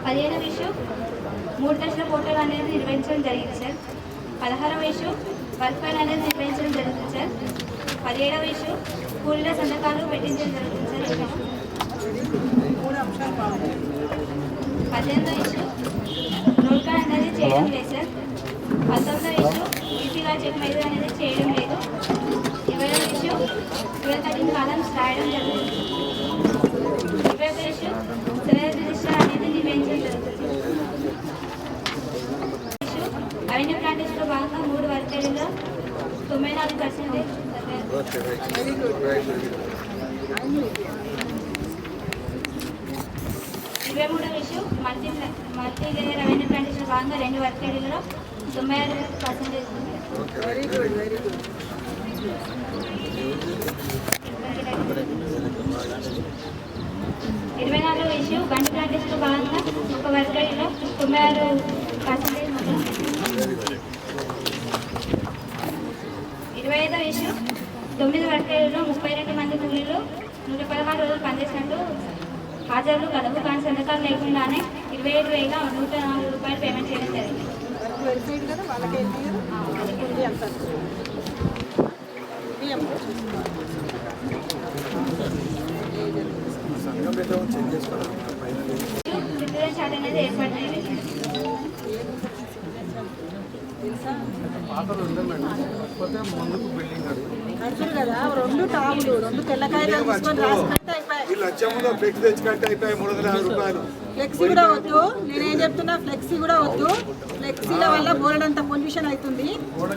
15వ ఇష్యూ 3 దశల పోర్టల్ అనేది నిర్వహించడం జరిగింది సార్. 16వ ఇష్యూ వర్క్ ఫైల్ అనేది నిర్వహించడం జరుగుతుంది సార్. 17వ ఇష్యూ కూలీల సంతకాలు పెట్టించడం జరుగుతుంది సార్. 18వ ఇష్యూ రోడ్ కార్డ్ అనేది చేయడం లేదు సార్. 19వ ఇష్యూ ఈసీగా చెక్ మైజర్ అనేది చేయడం లేదు. 20వ ఇష్యూ 12 కాలమ్స్ రాయడం జరుగుతుంది. 21వ ఇష్యూ 7th రిజిస్టర్ అనేది నిర్వహించడం జరుగుతుంది. ఇష్యూ అవెన్యూ ప్లాంటేషన్లో భాగంగా 3 వర్క్ ఏరియాలో 94% 23వ issue multi layer avenue plantation భాగంగా 2 వర్క్ ఏరియాలో 96% ఉంది. Very good, very good. 24వ ఇష్యూ బండి ప్లాంటేషన్లో భాగంగా 1 వర్క్ ఏరియాలో 96% మొత్తం. 25వ ఇష్యూ 9 వర్క్ ఏరియాలో 32 మంది కూలీలు 116 రోజులు పనిచేసినట్టు హాజరులు కలవు కానీ సంతకాలు లేకుండానే 27,104 రూపాయలు పేమెంట్ చేయడం జరిగింది. వెరిఫైడ్ కదా, వాళ్ళకి ఏంటి కదా, ఉంది అంటారు. సిటిజన్ చార్ట్ అనేది ఏర్పడింది. ఖర్చులు కదా, 2 టాబులు 2 తెల్లకాయలు తీసుకొని రాసుకుంటే అయిపోయాయి. వీళ్ళు వచ్చే ముందు ఫ్లెక్స్ తెచ్చుకుంటే అయిపోయాయి 350 రూపాయలు. ఫ్లెక్సీ కూడా వద్దు, నేనేం చెప్తున్నా, ఫ్లెక్సీ కూడా వద్దు. ఫ్లెక్సీల వల్ల బోర్డంత పొల్యూషన్ అవుతుంది.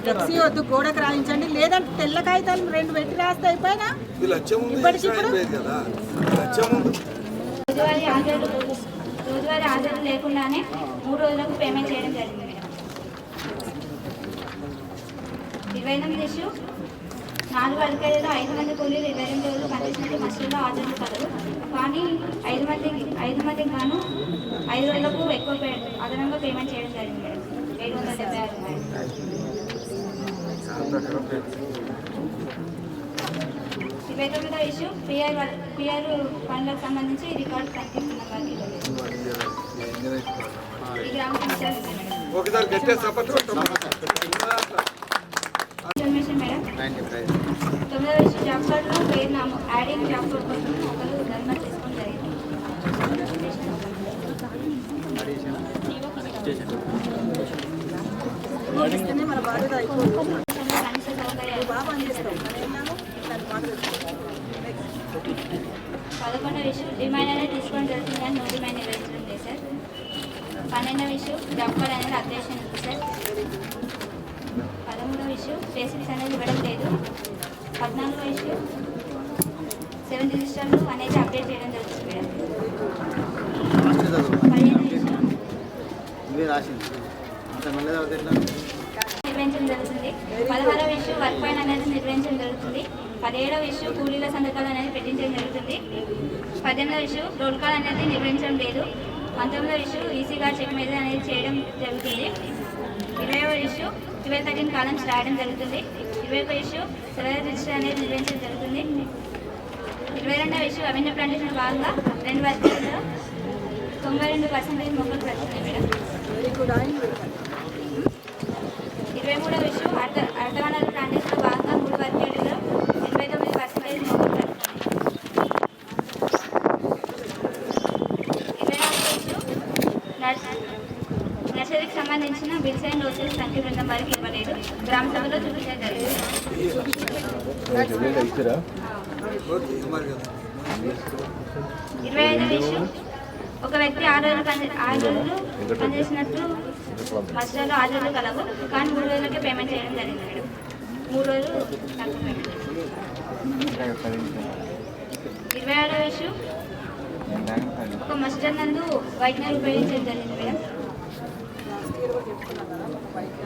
ఫ్లెక్సీ వద్దు, గోడకు రాయించండి, లేదంటే తెల్ల కాగితాలు 2 పెట్టి రాస్తే అయిపోయినా. వీళ్ళు వచ్చే ముందు ఇప్పటికిప్పుడు కదా, వచ్చే ముందు రోజువారీ హాజరు లేకుండానే 3 రోజులకు పేమెంట్ చేయడం జరిగింది. 28వ ఇష్యూ 4 వర్క్ ఏరియాలో 5 మంది కూలీలు 22 రోజులు పనిచేసినట్టు మస్టర్లో హాజరు కలరు కానీ 5 మందికి గాను 5 రోజులకు ఎక్కువ అదనంగా పేమెంట్ చేయడం జరిగింది. 776 రూపాయలు. 29వ ఇష్యూ పిఆర్ ఫండ్లకు సంబంధించి రికార్డు కనిపిస్తున్న వారికి ఈ గ్రామ పంచాయతీ ఒకసారి గట్టిగా సపోర్ట్ ఇన్ఫర్మేషన్ మేడం. 9వ ఇష్యూ జాబ్ కార్డులో పేరు నామం యాడింగ్ జాబ్ కార్డు కోసం ఒకరు ధర్నా చేసుకోవడం జరిగింది. ఇస్తేనే మన బాధ్యత అయిపోతుంది. కనీస సౌకర్యాలు బాగా అందిస్తాం కానీ ఇట్లాంటి మాట తెలుసుకోవాలి. 11వ ఇష్యూ డిమాండ్ అనేది తీసుకోవడం జరుగుతుంది కానీ నో డిమాండ్ నిర్వహించడం లేదు సార్. 12వ ఇష్యూ జాబ్ కార్డ్ అనేది అప్డేషన్ ఉంది సార్. 13వ ఇష్యూ బేసిక్స్ అనేది ఇవ్వడం లేదు. 14వ ఇష్యూ 7 రిజిస్టర్లు అనేది అప్డేట్ చేయడం జరుగుతుంది మేడం. 15వ ఇష్యూ ఇవే రాసింది అంత మెల్లగా ఎట్లా నిర్వహించడం జరుగుతుంది. 16వ ఇష్యూ వర్క్ ఫైన్ అనేది నిర్వహించడం జరుగుతుంది. 17వ ఇష్యూ కూలీల సంతకాలు అనేది పెట్టించడం జరుగుతుంది. 18వ ఇష్యూ రోల్ కాల్ అనేది నిర్వహించడం లేదు. 19వ ఇష్యూ ఈసీ గార్డ్ చెక్ మీద అనేది చేయడం జరుగుతుంది. 20వ ఇష్యూ 12-13 కాలమ్స్ రాయడం జరుగుతుంది. 21వ ఇష్యూ సెలవు రిజిస్టర్ అనేది నిర్వహించడం జరుగుతుంది. 22వ ఇష్యూ అవెన్యూ ప్లాంటేషన్ భాగంగా 2 వర్గాల్లో 92% మొక్కలు పెడుతున్నాయి మేడం. వెరీ గుడ్ ఆయిల్ 23వ ఇష్యూ అర్ధవనరు ప్లాంటేషన్లో భాగంగా 3 వర్గాల్లో 89% మొక్కలు పెడుతున్నాయి. 24వ ఇష్యూ నర్సరీకి సంబంధించిన బిల్స్ అండ్ డోసెస్ సంఖ్య బృందం వారికి ఇవ్వలేదు. గ్రామ సభలో చూపించడం జరిగింది. 25వ ఇష్యూ ఒక వ్యక్తి 6 రోజులు పనిచేసినట్టు మధ్యలో 6 రోజులు కలవు కానీ 3 రోజులకే పేమెంట్ చేయడం జరిగింది మేడం. 3 రోజులు తక్కువ పేమెంట్. 26వ ఇష్యూ ఒక మస్జిద్ నందు వైట్నర్ ఉపయోగించడం జరిగింది మేడం. లాస్ట్ ఇయర్ కూడా చెప్పుకున్నాం కదా ఒక బైక్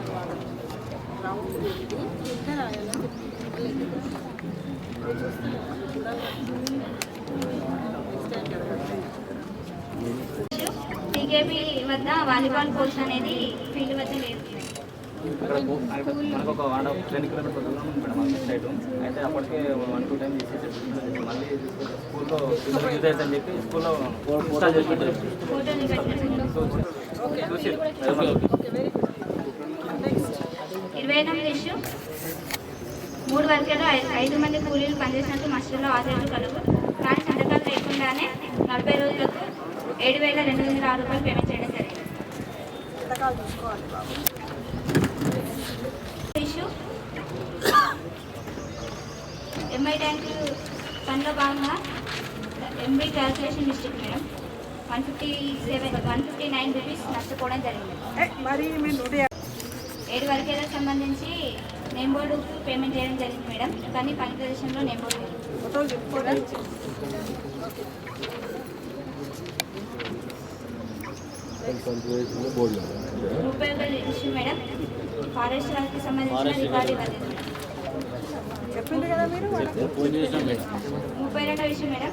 రౌండ్ పెట్టి ఇంకా రాయాలని టీకేపీ వద్ద వాలీబాల్ కోచ్ అనేది ఫీల్డ్ వద్ద లేదు. మనకు ఒక 10 కిలోమీటర్స్ దూరం ఉంది మేడం అక్కడ సైడ్. అయితే అప్పటికే 1-2 టైం చేసేసి మళ్ళీ స్కూల్లో పిల్లలు యూజ్ అవుతుందని చెప్పి స్కూల్లో ఇన్స్టాల్ చేసి పెట్టారు. ఫోటో చూసి 28వ ఇష్యూ 3 వర్గాల్లో 5 మంది కూలీలు పనిచేసినట్టు మస్టర్లో ఆధారాలు కలవు కానీ సంతకాలు లేకుండానే 40 రోజులకు 7,206 రూపాయలు పేమెంట్ చేయడం జరిగింది. సంతకాలు చూసుకోవాలి బాబు. ఇష్యూ ఎంఐ ట్యాంక్ పనిలో భాగంగా MB calculation district madam 159 rupees నష్టపోవడం జరిగింది. మరి మేము 7 వర్గాలకు సంబంధించి నేమ్ బోర్డు పేమెంట్ చేయడం జరిగింది మేడం కానీ పని ప్రదేశంలో నేమ్ బోర్డు ఫోటోలు చెప్పుకోవాలి. 31వ ఇష్యూ మేడం ఫారెస్ట్ వారికి సంబంధించిన రికార్డు ఇవ్వలేదు. చెప్పింది కదా మీరు 32వ ఇష్యూ మేడం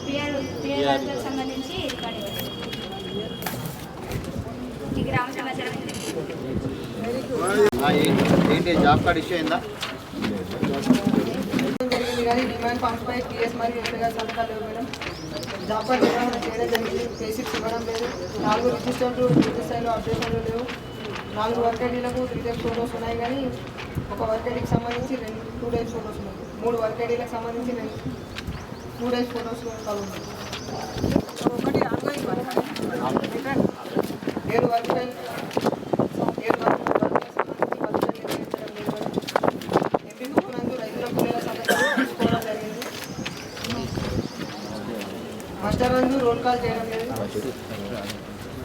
పిఆర్ వర్గాలకు సంబంధించి రికార్డు ఇవ్వలేదు. ఈ గ్రామ సమాచారం ఏంటి జాబ్ కార్డ్ ఇష్యూ అయిందా? జరిగింది కానీ డిమాండ్ ఫామ్స్ పై టీఎస్ మరియు ఎంపీగా సంతకాలు లేవు మేడం. జాబ్ కార్డ్ నిర్వహణ చేయడం జరిగింది. బేసిక్స్ ఇవ్వడం లేదు. 4 రిజిస్టర్లు పూర్తి స్థాయిలో అప్డేషన్లు లేవు. 4 వర్క్ ఐడీలకు 3 టైప్స్ ఫోటోస్ ఉన్నాయి కానీ ఒక వర్క్ ఐడీకి సంబంధించి 2 టైప్స్ ఫోటోస్ ఉన్నాయి. 3 వర్క్ ఐడీలకు సంబంధించి 2 టైప్స్ ఫోటోస్ ఉన్నాయి. ఒకటి online 7 work file 7 work MP book నందు రైతుల పిల్లల సంతకాలు తీసుకోవడం జరిగింది. మాస్టర్ నందు రోల్ కాల్ చేయడం లేదు.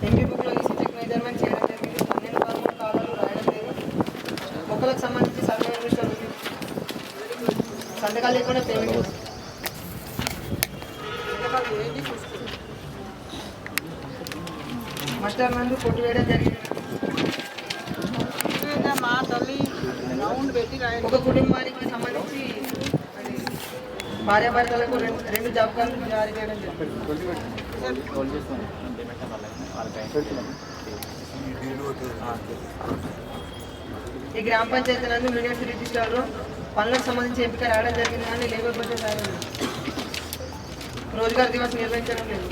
ఎంపీ బుక్లో ఈసీ చెక్ మెజర్మెంట్ చేయడం జరిగింది. 12 కాలాలు రాయడం లేదు. మొక్కలకు సంబంధించి సర్వే రిజిస్టర్ ఉంది. సంతకాలు లేకుండా పేమెంట్ ఉంది. సంతకాలు ఏంటి చూసుకుంటాం. మాస్టర్ నందు కొట్టు వేయడం జరిగింది. మా తల్లి రౌండ్ పెట్టి రాయండి. ఒక కుటుంబానికి సంబంధించి అది భార్యాభర్తలకు 2 జాబ్ కార్డులు జారీ చేయడం జరిగింది. 8 ఈ గ్రామ పంచాయతీ నందు మినిట్స్ రిజిస్టర్లో పనులకు సంబంధించి ఎంపిక రావడం జరిగింది కానీ లేబర్ బడ్జెట్ రాయడం లేదు. రోజ్గార్ దివస్ నిర్వహించడం లేదు.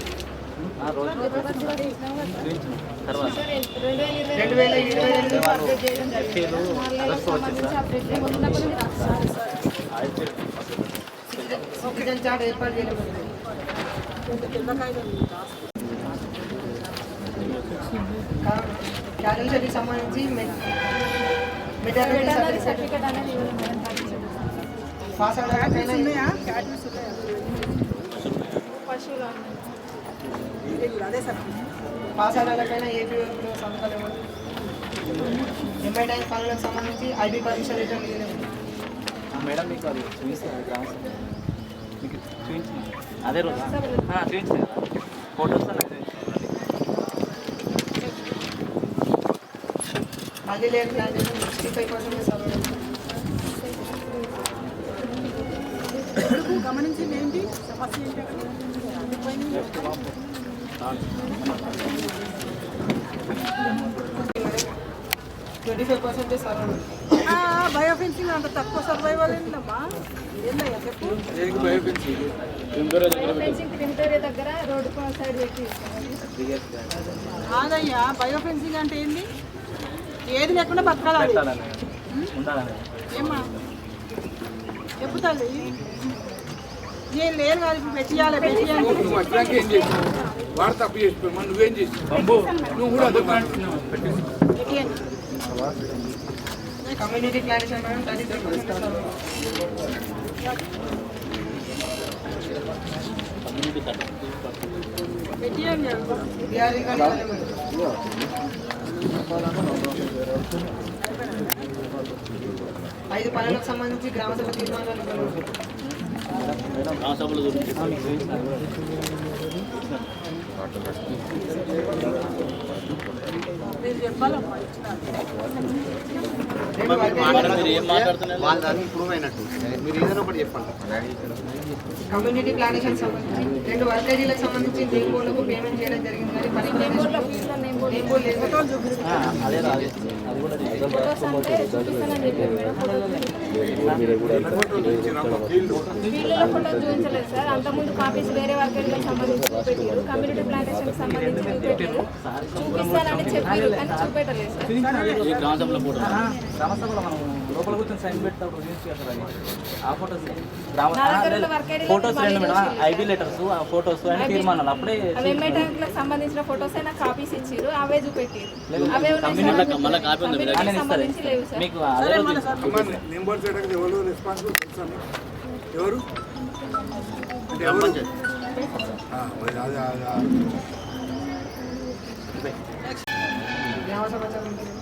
2022 చార్ట్ ఏర్పాటు చేయడం క్యాటల్ షెడ్కి సంబంధించి మెటర్నిటీ సర్టిఫికేట్ అనేది పాస్ అవ్వడానికైనా పాస్ అవ్వడానికైనా ఏపీ సంతకాలు ఇవ్వండి. ఎంఐ ట్యాంక్ పనులకు సంబంధించి ఐబీ పరీక్ష రిటర్న్ మేడం మీకు అది చూపిస్తాను మీకు చూపించిన అదే రోజు చూపించాను కదా ఫోటోస్ అది లేదు 65% సర్వే గమనించింది ఏంటి సమస్య ఏంటి? 25% సర్వే బయోఫెన్సింగ్ అంత తక్కువ సర్వైవల్ ఏంటమ్మా? ఏందయ్యా చెప్పు. దగ్గర రోడ్డు సైడ్ పెట్టి కాదయ్యా, బయోఫెన్సింగ్ అంటే ఏంది? ఏది లేకుండా బతకాలి ఏమ్మా చెప్పుతాలి. ఏం లేదు కాదు, ఇప్పుడు పెట్టియాలి నువ్వు వచ్చాక ఏం చేసావు? వాడు తప్పు చేసిపోయి మరి నువ్వేం చేసావు? నువ్వు కూడా అదే కమ్యూనిటీ ప్లానేషన్ మేడం 33% సర్వే పెట్టియండి. బీఆర్ఈ కానీ మేడం 5 పనులకు సంబంధించి గ్రామ సభ తీర్మానాలు నేను చెప్పాలమ్మా ఇచ్చిన వాళ్ళ దాన్ని ఇంప్రూవ్ అయినట్టు మీరు ఏదైనా ఒకటి చెప్పండి. కమ్యూనిటీ ప్లానేషన్ సంబంధించి 2 వర్కేజీలకు సంబంధించి నేమ్ పేమెంట్ చేయడం జరిగింది కానీ పని వీళ్ళలో ఫోటో చూపించలేదు సార్. అంతకుముందు కాపీస్ వేరే వర్కేజ్లకు సంబంధించి చూపెట్టారు, కమ్యూనిటీ ప్లాంటేషన్కి సంబంధించి చూపెట్టారు, చూపిస్తానని చెప్పారు కానీ చూపెట్టలేదు sir. Photos IB letters photos and తీర్మానాలు అప్పుడే ఎంఐ ట్యాంకులకు సంబంధించిన ఫోటోస్ నాకు కాపీస్ ఇచ్చారు, అవే చూపెట్టారు. అవే సంబంధించి లేవు సార్. మీకు నెంబర్ చేయడానికి ఎవరు రెస్పాన్సిబుల్ తెలుసా? ఎవరు అంటే ఎవరు? గ్రామ సభ సంబంధించి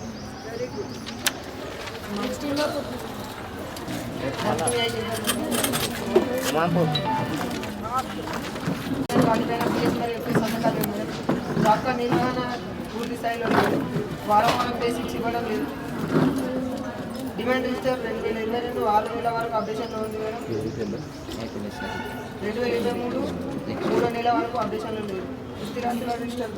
వాటిపైన పిఎస్ మరియు ఎఫ్ఐ సంతకాలు ఇవ్వడం, డాక్టర్ నిర్వహణ పూర్తి స్థాయిలో లేదు, వారం బేసిక్స్ ఇవ్వడం లేదు. డిమాండ్ రిజిస్టర్ 2022 6 నెలల వరకు అప్డేషన్లో ఉంది మేడం. 2023 3 నెలల వరకు అప్డేషన్లో లేదు. స్థిరాస్తుల రిజిస్టర్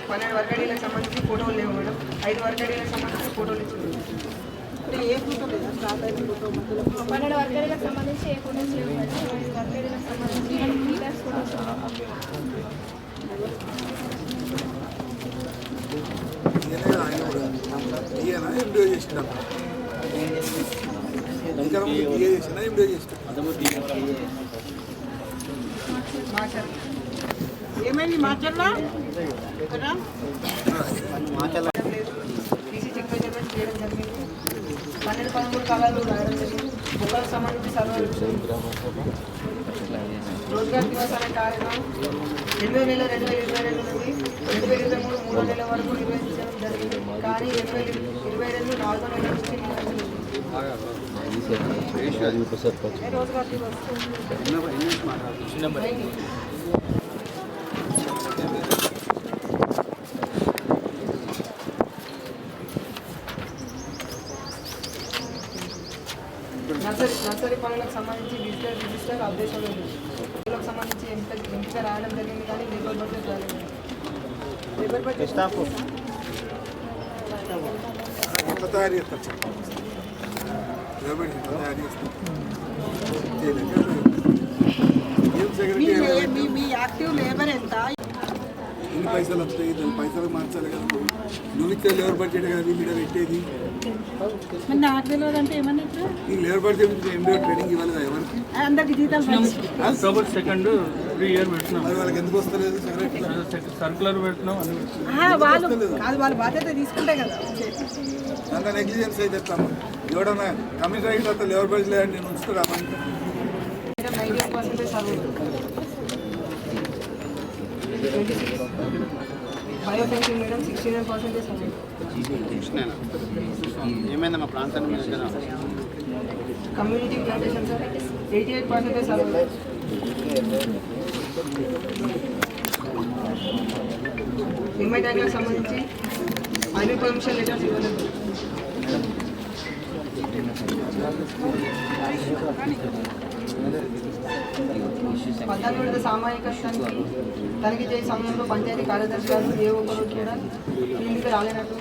12 వర్గడీలకు సంబంధించి ఫోటోలు లేవు మేడం. 5 వర్గడీలకు సంబంధించి ఫోటోలు ఇచ్చింది. ఏ ఫోటో లేదా? స్టార్ట్ అయిన ఫోటో మధ్యలో 12 వర్గాలకు సంబంధించి ఏ ఫోటోస్ లేవు మేడం. 5 వర్గాలకు సంబంధించి లీడర్స్ ఫోటోస్ ఏమైంది మార్చర్లా? టీసీ చెక్ మెజర్మెంట్ చేయడం జరిగింది. 12-13 కాలాలు రాయడం జరిగింది. బుక్కలకు సంబంధించి సర్వే రోజ్గార్ దివస్ అనే కార్యక్రమం 8 నెల 2022 నుండి 2023 3 నెలల వరకు నిర్వహించడం జరిగింది. కానీ 2022 4వ నెల నుంచి రోజుగార్ దివస్ నర్సరీ పనులకు సంబంధించి రిజిస్టర్ అప్డేషన్ లేదు. వీళ్ళకి సంబంధించి ఎంపిక రాయడం జరిగింది కానీ లేబర్ బడ్జెట్ రాలేదు. లేబర్ బడ్జెట్ తయారు చేస్తారు చెప్పండి. తయారు చేస్తారు. మీ యాక్టివ్ లేబర్ ఎంత? ఎన్ని పైసలు వస్తాయి? దాని పైసలు మార్చాలి కదా. నువ్వు ఇచ్చే లేబర్ బడ్జెట్ కదా వీళ్ళు పెట్టేది. నాకు తెలియదంటే ఏమన్నా ఈ లేబర్ బడ్జెట్ ఎంబీఓ ట్రైనింగ్ ఇవ్వాలి కదా ఎవరికి? అందరికి జీతాలు అక్టోబర్ 2 ఎవ్రీ ఇయర్ పెడుతున్నాం. మరి వాళ్ళకి ఎందుకు వస్తలేదు? సర్కులర్ పెడుతున్నాం. వాళ్ళు బాధ్యత తీసుకుంటే కదా. దాంట్లో నెగ్లిజెన్స్ అయితే ఎట్లా? ఎవడన్నా కమిషన్ అయిన తర్వాత లేబర్ బడ్జెట్ లేదంటే నేను ఉంచుతాడా? 98% సర్వీస్. Biofencing madam 69% service. ఏమైందమ్మా ప్రాంతాన్ని community plantation sir 88% service. MI ట్యాగ్లకు సంబంధించి అన్ని పర్మిషన్ లెటర్స్ ఇవ్వలేదు. పద్నాలుగు విడత సామాజిక తనిఖీ చేసే సమయంలో పంచాయతీ కార్యదర్శి గారు ఏ ఒక్కరు కూడా ఫీల్డ్కి రాలేనట్టు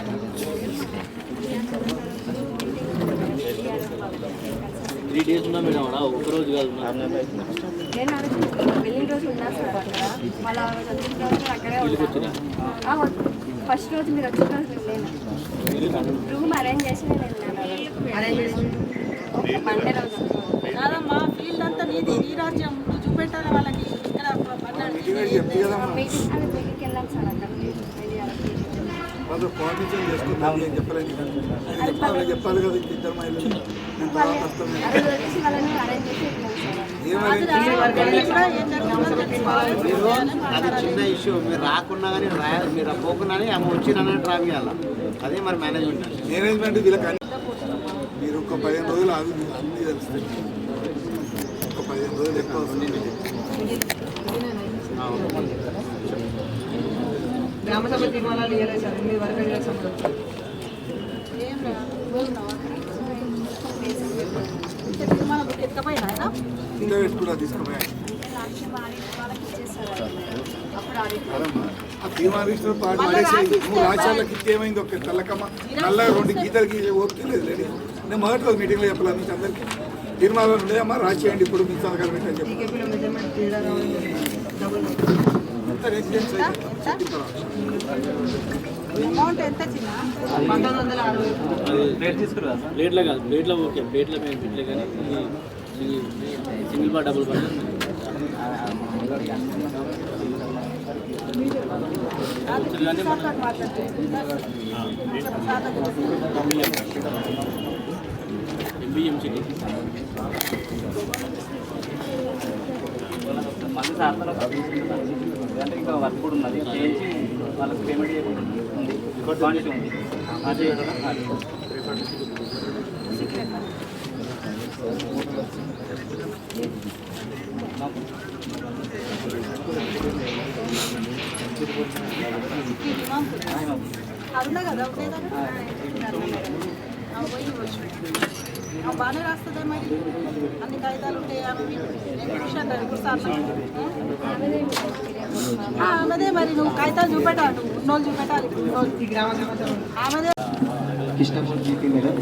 3 days ఉన్నా మేడం అలా ఒక్కరోజు కాదు. నేను వెళ్ళిన రోజు ఉన్నా సార్ అక్కడ. మళ్ళీ అక్కడే ఫస్ట్ రోజు మీరు వచ్చిన రోజు లేను. రూమ్ అరేంజ్ చేసి నేను వెళ్ళాను. మండే రోజు కాదమ్మా, ఫీల్డ్ అంతా నీది, నీ రాజ్యం, నువ్వు చూపెట్టాలి వాళ్ళకి. ఇక్కడ మీటింగ్కి వెళ్ళాను సార్ అక్కడ. వాళ్ళు కోఆర్డినేషన్ చేసుకుంటాం. నేను చెప్పలేదు చెప్పాలి కదా. ఇద్దరు మహిళలు నేను తర్వాత వస్తాను. అది చిన్న ఇష్యూ. మీరు రాకున్నా కానీ మీరు పోకున్నా ఆమె వచ్చిందన్నట్టు రామియాల. అదే మరి మేనేజ్మెంట్ వీళ్ళకి మీరు ఒక 15 రోజులు ఆగి అన్నీ తెలుస్తుంది. ఒక 15 రోజులు ఎక్కువ వస్తుంది. గ్రామ సభ తీర్మానాలు ఇవ్వలేదు సార్. 8 వరకు సంబంధించి ఇంత పెట్టుకుంటా తీసుకుపోయా. ఆ తీర్మానిస్తున్న పాటు పడేసేది. నువ్వు రాజ్యాలకు ఇచ్చేమైంది? ఒక తెల్లకమ్మ నల్ల 2 గీతలు గీసే ఓపిక లేదు. నేను మొదటి రోజు మీటింగ్లో చెప్పాలి మీకు అందరికీ. తీర్మానాలు ఉండేమ్మా రాసి చేయండి ఇప్పుడు మీ సంతకాలు పెట్టని చెప్పి అంత రెసిడెన్స్ అమౌంట్ ఎంత చిన్న? 1960. ప్లేట్లో కాదు. ప్లేట్లో ఓకే. ప్లేట్లో మేము పెట్టలే కానీ single part double part MBMC మళ్ళీ సార్తలో అంటే ఇంకా వర్క్ కూడా ఉన్నది. చేయించి వాళ్ళకి పేమెంట్ చేయకుండా ఉంది. క్వాంటిటీ ఉంది. అదే అవునా కదా? బాగానే రాస్తుందే మరి. అన్ని కాగితాలు ఉంటాయి. ఆమెదే మరి. నువ్వు కాగితాలు చూపెట్టాలి. నువ్వు ఉన్నోళ్ళు చూపెట్టాలి. ఆమెదే. Krishnapur GP madam.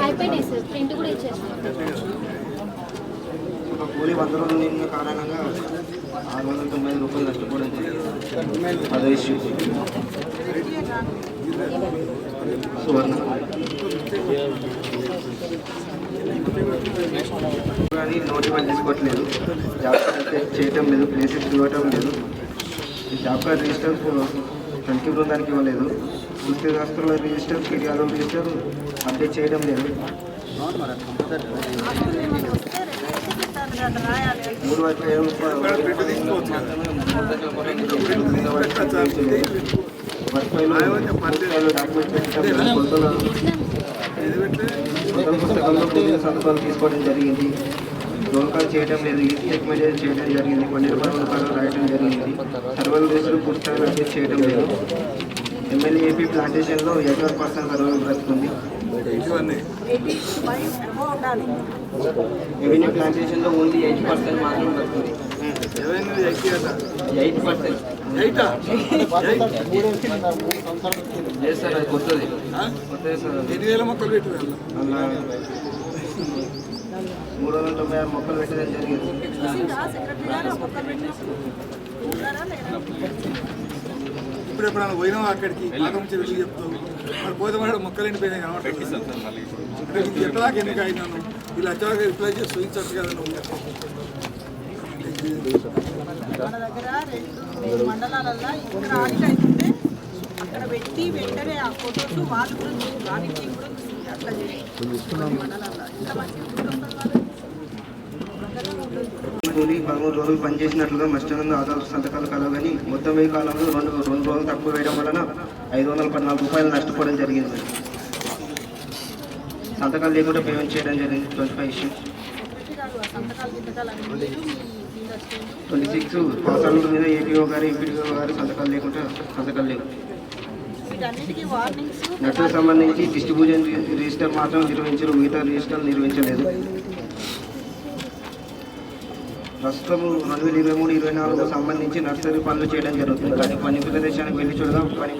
అయిపోయినాయి సార్. ప్రింట్ కూడా ఇచ్చేసాను. కూలీ 100 రోజులు నిన్న కారణంగా 695 రూపాయలు నష్టపోవడం జరిగింది. అదే ఇష్యూ. సువర్ణ కానీ నోటిఫై చేసుకోవట్లేదు. జాబ్ కార్డ్ చేయటం లేదు. ప్లేసెస్ ఇవ్వటం లేదు. ఈ జాబ్ కార్డ్ రిజిస్టర్ తనిఖీ బృందానికి ఇవ్వలేదు. ఉద్యోగస్తుల రిజిస్టర్, ఫిర్యాదుల రిజిస్టర్ అప్డేట్ చేయడం లేదు. 3 వైపు వర్క్ ఫైల్ డాక్యుమెంట్ పెట్టడం సొంత పుస్తకంలో పూర్తి సంతకాలు తీసుకోవడం జరిగింది. రోల్ కాల్ చేయడం లేదు, ఈసీ రికమెండేషన్ చేయడం జరిగింది, 12 పదవులు రాయడం జరిగింది. సర్వల్ రేసులు పూర్తిగా అప్డేట్ చేయడం లేదు. ఎమ్మెల్యే ఏపీ ప్లాంటేషన్లో 81% సర్వల్ బ్రతుకుంది. రెవెన్యూ ప్లాంటేషన్లో ఓన్లీ 8% మాత్రం బ్రతుకుంది. 8%. లేదు సార్, అది కొత్తది సార్. 396 మొక్కలు పెట్టడం జరిగింది. ఇప్పుడు ఎప్పుడైనా పోయినావా అక్కడికి? నుంచి వెళ్ళి చెప్తావు మరి పోతే మాట మొక్కలు ఎండిపోయినాయి కాబట్టి ఎప్పటిదాకా ఎన్నిక అయినాను వీళ్ళు వచ్చాక రిప్లై చేసి చూపించచ్చు కదా నువ్వు. మన దగ్గర 2 మండలాలల్లో ఇక్కడ ఆడిట్ అవుతుంటే అక్కడ పెట్టి వెంటనే ఆ ఫోటోస్ వాళ్ళు కూడా ఆడిట్ కూడా అట్లా చేయాలి మండలాల్లో. ఇంత మంచిగా 13 రోజులు పనిచేసినట్లుగా మస్టర్నందు ఆధార్ సంతకాలు కలవని మొత్తం ఈ కాలంలో 2 రోజులు తక్కువ వేయడం వలన 514 రూపాయలు నష్టపోవడం జరిగింది. సంతకాలు లేకుండా పేమెంట్ చేయడం జరిగింది. 25 ఇష్యూ 26 పాసాల మీద ఏపీఓ గారు ఎంపీడీఓ గారు సంతకాలు లేకుండా సంతకాలు లేవు. నట్టుకు సంబంధించి డిస్ట్రిబ్యూషన్ రిజిస్టర్ మాత్రం నిర్వహించారు, మిగతా రిజిస్టర్లు నిర్వహించలేదు. ప్రస్తుతం 2023-24 సంబంధించి నర్సరీ పనులు చేయడం జరుగుతుంది. కానీ పని ప్రదేశానికి వెళ్ళి చూడగా పని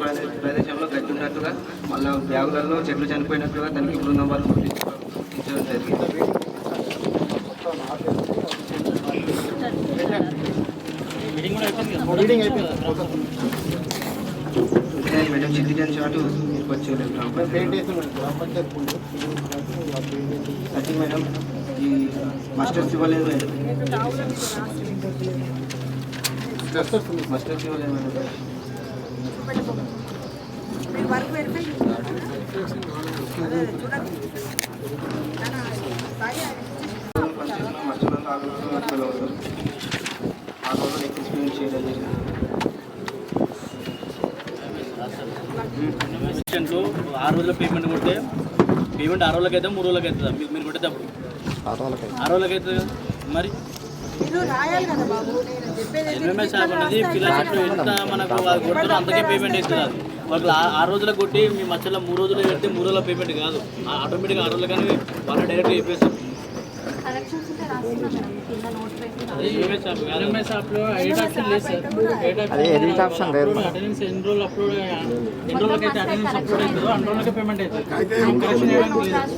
ప్రదేశంలో గడ్డి ఉన్నట్టుగా, మళ్ళీ బ్యాగులలో చెట్లు చనిపోయినట్టుగా తనిఖీ బృందం వాళ్ళు గుర్తించడం జరిగింది. మేడం సిటిజన్ షాట్ వచ్చేలేదు. అది మేడం ఈ మాస్టర్స్ ఇవ్వలేదు మేడం. మాస్టర్స్ ఇవ్వలేదు మేడం. ఆ రోజు ఎక్స్పీరియన్స్ చేయడం జరిగింది. 6 రోజుల పేమెంట్ కొడితే పేమెంట్ 6 రోజులకి అయితే 3 రోజులకి అవుతుందా? మీరు కొట్టేటప్పుడు 6 రోజులకి అవుతుంది కదా. మరి ఎంఎంఎస్ యాప్ అనేది ఫిలాసఫీ ఎంత మనకు కొడతారో అంతకే పేమెంట్ అవుతుంది. అది వాళ్ళు 6 రోజులకు కొట్టి మీ మధ్యలో 3 రోజులు పెడితే 3 రోజుల పేమెంట్ కాదు, ఆటోమేటిక్గా 6 రోజులు కానీ వాళ్ళు డైరెక్ట్గా చెప్పేస్తారు. ఎంఎంఎస్ యాప్లో ఎడిట్ ఆప్షన్ లేదు సార్. ఎడిట్ ఆప్షన్ లేదు. అటెండెన్స్ ఎన్ని రోజులు అప్లోడ్ ఎన్ని రోజులకైతే అటెండెన్స్ అప్లోడ్ అవుతుందో అన్ని రోజులకే పేమెంట్ అవుతుంది.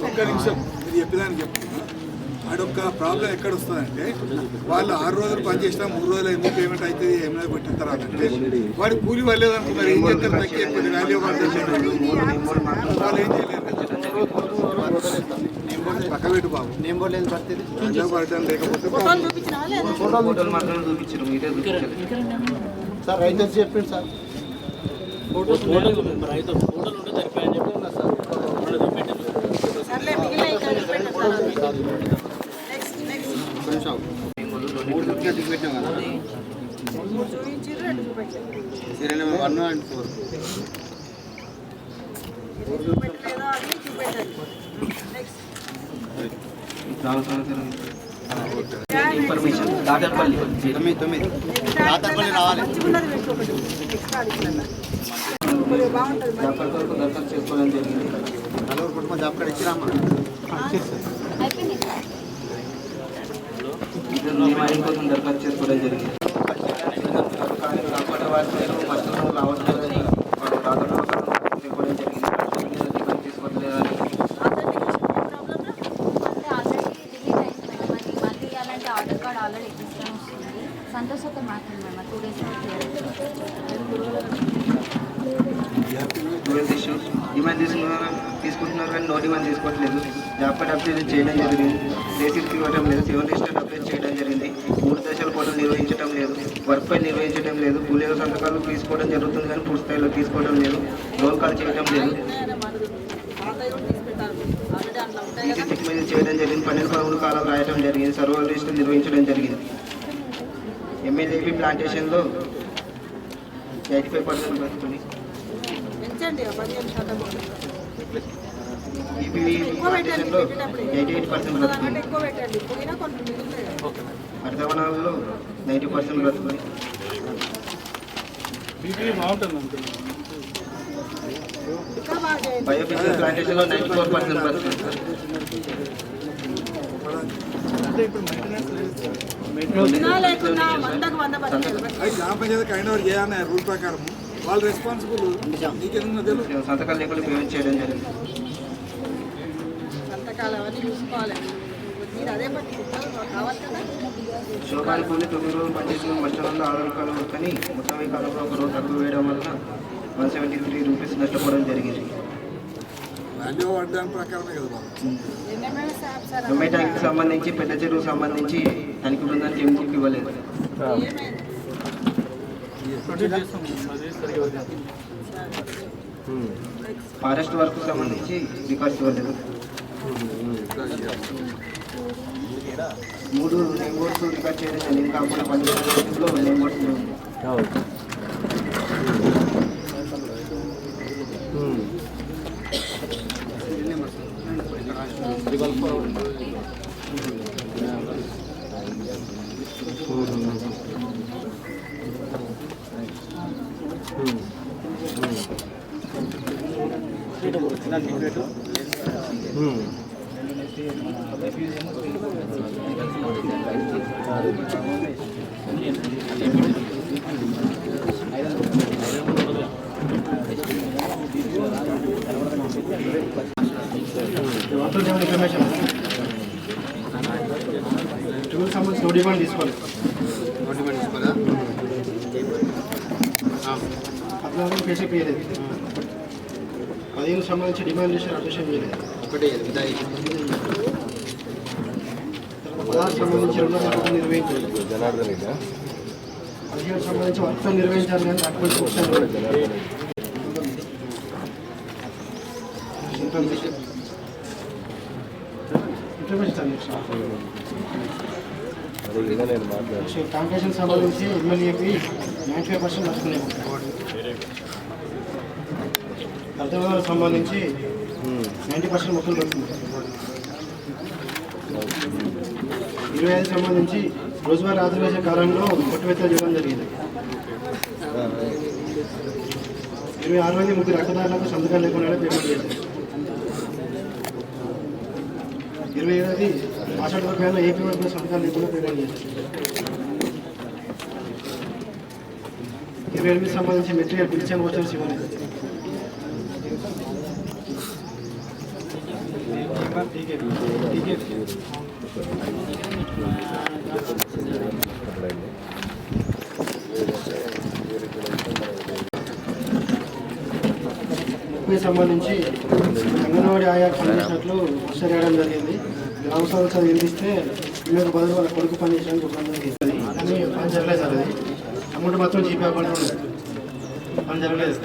ఒక్క నిమిషం ఇది చెప్పేదానికి చెప్తున్నా. అడొక్క ప్రాబ్లం ఎక్కడ వస్తుందంటే వాళ్ళు 6 రోజులు పనిచేసినా 3 రోజులు ఎందుకు పేమెంట్ అవుతుంది ఏమైనా పెట్టిన తర్వాత అంటే వాడు కూలి వాళ్ళేది అనుకున్నారు. ఏం చేస్తారు? తగ్గి వాల్యూ వాళ్ళు ఏం చేయలేరు. పక్క పెట్టు బాబు. పడటం లేకపోతే ఫోటోలు మాత్రమే చూపించారు, మీరే సార్ రైతు చెప్పింది సార్. రైతు ఫోటోలు ఉంటే సరిపోయాయని చెప్పి పెట్టినాం కదా. Serial number 1 and 4. ఇన్ఫర్మేషన్ దాటపల్లి 9 దాటపల్లి రావాలి. దరఖాస్తు చేసుకోవడం జరిగింది. నలుగురు కుటుంబం జాబ్ కార్డు ఇచ్చిరామ్మా. నియమాయం కోసం దరఖాస్తు చేసుకోవడం జరిగింది. కాపాడే వారి పేరు మస్టర్లో రావట్లేదు, తీసుకోవడం జరిగింది. తీసుకోవట్లేదని ఆధార్ కార్డ్ ఆల్రెడీ ఎగ్జిస్టెన్స్ వస్తుంది. సంతోషంతో మాట్లాడమా 2 days డిమాండ్ తీసుకుంటున్నారు కానీ నో డిమాండ్ తీసుకోవట్లేదు. జాబ్ కార్డ్ అప్డేట్ చేయడం జరిగింది. బేసిక్ ఇవ్వడం లేదు. 7 రిజిస్టర్ అప్డేట్ చేయడం జరిగింది. 3 దశల పోటీ నిర్వహించడం లేదు. వర్క్ పై నిర్వహించడం లేదు. కూలీల సంతకాలు తీసుకోవడం జరుగుతుంది కానీ పూర్తి స్థాయిలో తీసుకోవడం లేదు. రోల్ కాల్ చేయడం లేదు. ఈసీ రికమెండేషన్ చేయడం జరిగింది. 12 పదవులు కాలం రాయడం జరిగింది. సర్వర్ రిజిస్టర్ నిర్వహించడం జరిగింది. ఎమ్మెల్యేపీ ప్లాంటేషన్లో 85% వస్తుంది. ఈపీవీ ప్లాంటేషన్లో 88% బ్రతుకుంది. ఎక్కువ పెట్టండి, పోయినా కొంచెం మిగులుతాయి కదా. హరితవనాలలో 90% బ్రతుకుంది. ఇంకా బాగా చేయండి. బయోఫిజికల్ ప్లాంటేషన్లో 94% బ్రతుకుంది. ఉన్నా లేకున్నా 100% అది గ్రామ పంచాయతీ కైండ్ ఓవర్ చేయాలన్న రూల్ ప్రకారం వాళ్ళు రెస్పాన్సిబుల్. నీకేమన్నా తెలుసు? సంతకాలు లేకుండా పేమెంట్ చేయడం జరిగింది. సంతకాలు అవన్నీ చూసుకోవాలి. మీరు అదే పట్టుకుంటారు కావాలి కదా. శోభాని కూలి 9 రోజులు పనిచేసిన మధ్యాహ్నంలో 6 రూపాయలు కానీ మొత్తం ఈ కాలంలో ఒక రోజు తక్కువ వేయడం వల్ల 173 రూపీస్ నష్టపోవడం జరిగింది. వాల్యూ దాని ప్రకారమే కదా బాబు. ఎంఐ ట్యాంక్కి సంబంధించి పెద్ద చెరువుకు సంబంధించి తనిఖీ బృందానికి ఎంబుక్ ఇవ్వలేదు. ఫారెస్ట్ వర్క్ సంబంధించి రికార్డ్స్ ఇవ్వలేదు. 3 నేమ్ బోర్డ్స్ రికార్డ్ చేయడం జరిగింది. కాకుండా 12 నేమ్ బోర్డ్స్ లేవు. ఇన్ఫర్మేషన్ టూల్ సంబంధించి నో డిమాండ్ తీసుకోవాలి. అట్లా కేసీ చేయలేదు. 15 సంబంధించి డిమాండ్ చేసిన అడ్మిషన్ చేయలేదు. 16 సంబంధించి 2 నిర్వహించాలి. 17 సంబంధించి వర్క్ నిర్వహించాలి కానీ కాంపిటీషన్ సంబంధించి ఎమ్మెల్యేకి 95% నచ్చుకునేది. అర్థవాదాలకు సంబంధించి 90% మొక్కలు పడుతుంది. 25 సంబంధించి రోజువారీ ఆదివేసే కాలంలో కొట్టువెత్తలు చేయడం జరిగింది. 26 మంది 3 రక్తదారులకు సంతకాలు లేకుండా పేమెంట్ చేశారు. 27ది ఆషాఢ రూపాయలు ఏపీ వరకు సంతకాలు లేకుండా పేమెంట్ చేశారు. 28 సంబంధించి మెటీరియల్ బిల్స్ అండ్ వోచర్స్ ఇవ్వలేదు. సంబంధించి అంగన్వాడీ ఆయా పనిచేసినట్లు చేయడం జరిగింది. గ్రామ సభ నిందిస్తే మీకు బదులు వాళ్ళ కొడుకు పనిచేయడానికి ఒక జరిగింది. కానీ పని జరగలేదు సార్. అది అమౌంట్ మాత్రం జీపే అకౌంట్లో ఉంది. పని జరగలేదు.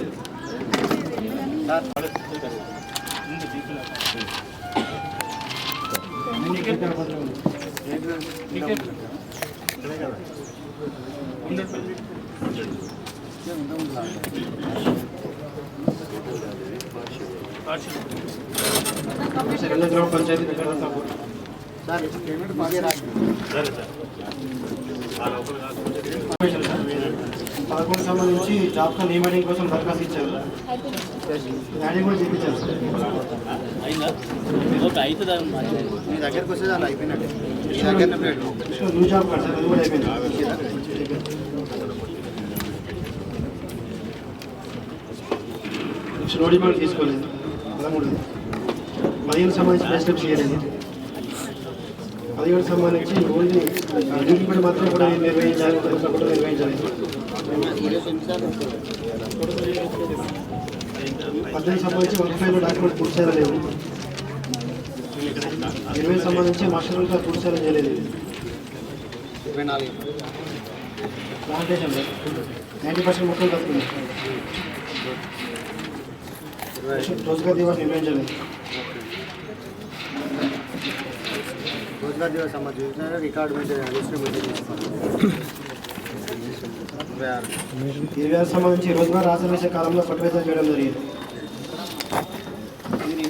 గ్రామ పంచాయతీ పదకొండు సంబంధించి జాబ్ కార్డ్ రీమేటింగ్ కోసం దరఖాస్తు ఇచ్చారు. దాన్ని కూడా చూపించారు సార్. మీ దగ్గరకు వస్తే అలా అయిపోయినట్టు న్యూ జాబ్ కార్డ్ సార్, అది కూడా అయిపోయింది. నో డిమాండ్ తీసుకోలేదు. 15 సంబంధించి బెస్ట్ స్టెప్స్ చేయలేదు. 17 సంబంధించి ఓన్లీ డ్యూటీ మాత్రం కూడా నిర్వహించాలి, కూడా నిర్వహించాలి. 18 సంబంధించి వర్క్ ఫైల్ డాక్యుమెంట్ పూర్తి చేయలేదు. 20 సంబంధించి మాస్టర్గా పూర్తి చేయలేదు. 24 ప్లాంటేషన్ 90% మొక్కలు కట్టుకున్నాయి. రోజుగా దివాస్ నిర్వహించలేదు. रोजगार दिवस संबंधित रिकॉर्ड में 26 సంబంధించి రోజువారీ ఆచరణ కాలంలో పట్టువేత చేయడం జరిగింది.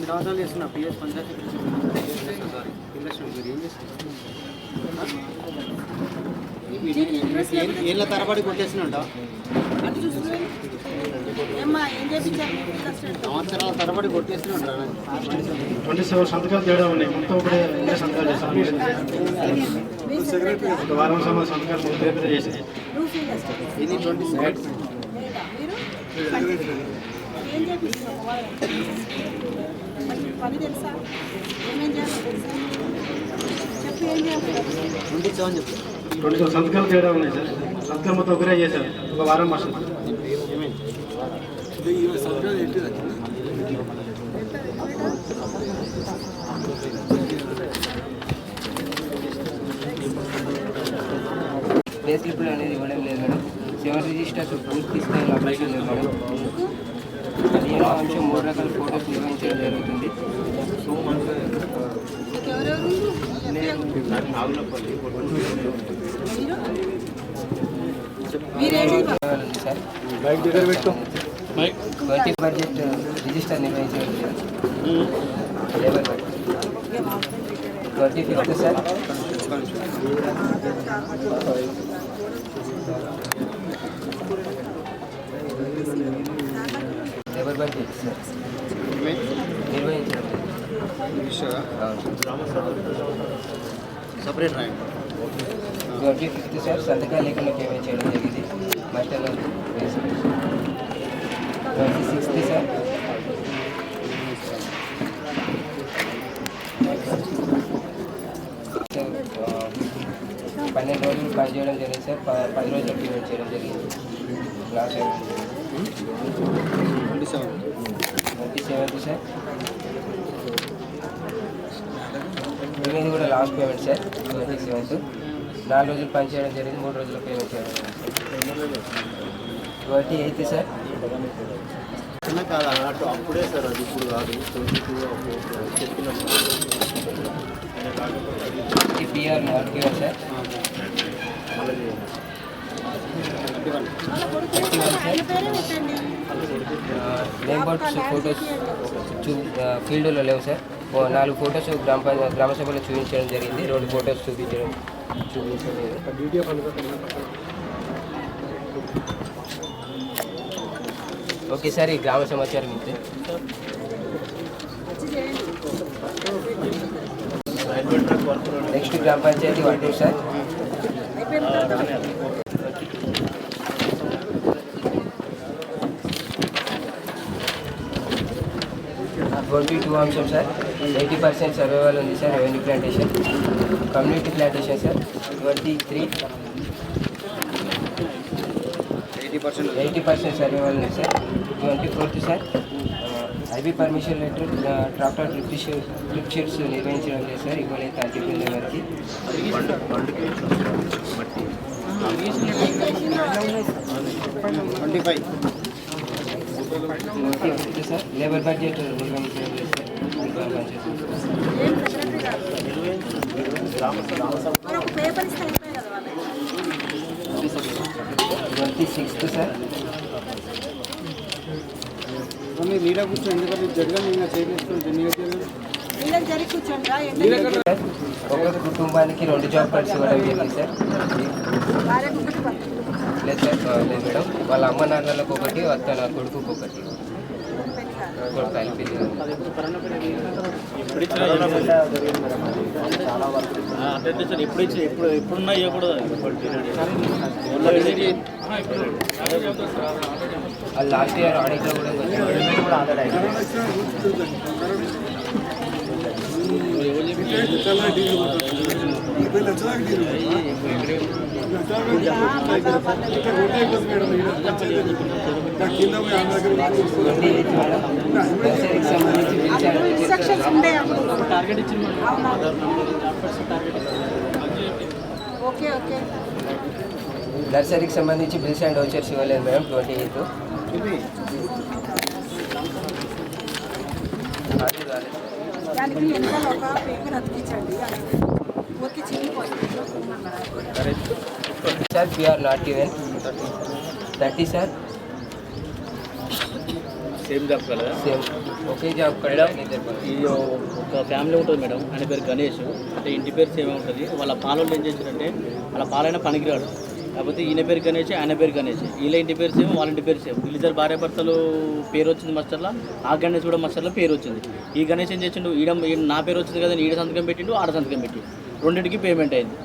సంవత్సరాలు చేస్తున్నా పిఎస్ పంచాయతీ ఏళ్ళ తరబడి కొట్టేసినట్ట సంవత్సరాల తరబడి కొట్టేసినట్టు 27 సంతకాలు తేడా ఉన్నాయి. మొత్తం ఒకటే సంతకాలు చేస్తాను. వారం సంతకాలు పేపర్ చేసేది. ఇది 27. పని తెలుసా ఏమేం చేయాలి తెలుసా చెప్పి ఏం చేయాలి 27 సంతకాలు తేడా ఉన్నాయి సార్. సంతకాలు మొత్తం ఒకరే చేశారు. ఒక వారం మాసం పే స్లిప్లు అనేది ఇవ్వడం లేదు మేడం. 7 రిజిస్టర్స్ పూర్తి స్థాయిలో అప్డేషన్ లేదు మేడం. 15వ అంశం 3 రకాల ఫోటోస్ నిర్వహించడం జరుగుతుంది. సార్ వర్టీ బడ్జెట్ రిజిస్టర్ నిర్వహించడం labour budget 25th sir. Labour budget sir నిర్వహించడం సపరేట్ రాయండి. 25th సార్ సంతకాలు లేకుండా పేమెంట్ చేయడం జరిగింది. మస్టర్లో 26th సార్ పన్నెండు రోజులు పని చేయడం జరిగింది సార్. 10 రోజులు పేమెంట్ చేయడం జరిగింది. Last 27th sir. ఇది కూడా లాస్ట్ పేమెంట్ సార్. 27th 4 రోజులు పని చేయడం జరిగింది. 3 రోజులు పేమెంట్ చేయడం జరిగింది. 28th sir. కాదు అన్నట్టు అప్పుడే సార్, అది ఇప్పుడు కాదు. 22 PR not clear sir. 31 sir. Name boards photos ఫీల్డ్లో లేవు సార్. 4 ఫొటోస్ గ్రామ సభలో చూపించడం జరిగింది. 2 ఫొటోస్ చూపించలేదు. ఓకే సార్, ఈ గ్రామ సమాచారం ఇంతే. నెక్స్ట్ గ్రామ పంచాయతీ 1 సార్. 22 అంశం సార్. 80% సర్వైవల్ ఉంది sir. Revenue plantation, community plantation sir. 23 80% survival ఉంది sir. 24th sir. IB permission letter tractor trip sheets నిర్వహించడం లేదు సార్. ఇవ్వలేదు 30 వరకు. 25 సార్. లేబర్ బడ్జెట్ నిర్వహించడం లేదు సార్. పేపర్ ఇస్తే అయిపోయాయి కదా వాళ్ళు. 26th sir. మీరు నీడ కూర్చొని ఎందుకంటే జరగదు ఇంకా చేయలేసుకుంటే వీళ్ళకి జరిగి కూర్చోండి రా. ఒక్కొక్క కుటుంబానికి 2 జాబ్ కార్డ్స్ ఇవ్వడం జరిగింది సార్. లేదు సార్, లేదు మేడం. వాళ్ళ అమ్మ నాన్నలకు ఒకటి, తన కొడుకుకి ఒకటి. కొడుకు అయిపోయింది. ఎప్పుడున్నా ఇవ్వకూడదు. లాస్ట్ ఇయర్ ఆడిట్లో కూడా టార్గెట్ ఇచ్చింది. Okay okay. నర్సరీకి సంబంధించి బిల్స్ అండ్ వౌచర్స్ ఇవ్వలేదు మేడం. 28th దానికి వెనకాల ఒక పేపర్ అతికించండి. ఊరికి చిరిగిపోయింది sir. PR not even 30 sir. Same job కదా ఒకే జాబ్ మేడం. ఈ ఒక ఫ్యామిలీ ఉంటుంది మేడం, ఆయన పేరు గణేష్. అంటే ఇంటి పేరు సేమ్ ఉంటుంది. వాళ్ళ పాలలో ఏం చేశారంటే వాళ్ళ పాలైన పనికిరాడు. కాకపోతే ఈయన పేరు గణేష్, ఆయన పేరు గణేష్. వీళ్ళ ఇంటి పేరు సేమ్, వాళ్ళ ఇంటి పేరు సేమ్. వీళ్ళిద్దరు భార్యాభర్తలు పేరు వచ్చింది మస్టర్లో, ఆ గణేష్ కూడా మస్టర్లో పేరు వచ్చింది. ఈ గణేష్ ఏం చేసిండు, నా పేరు వచ్చింది కదా, ఈడ సంతకం పెట్టిండు, ఆడ సంతకం పెట్టిండు. రెండింటికి పేమెంట్ అయింది.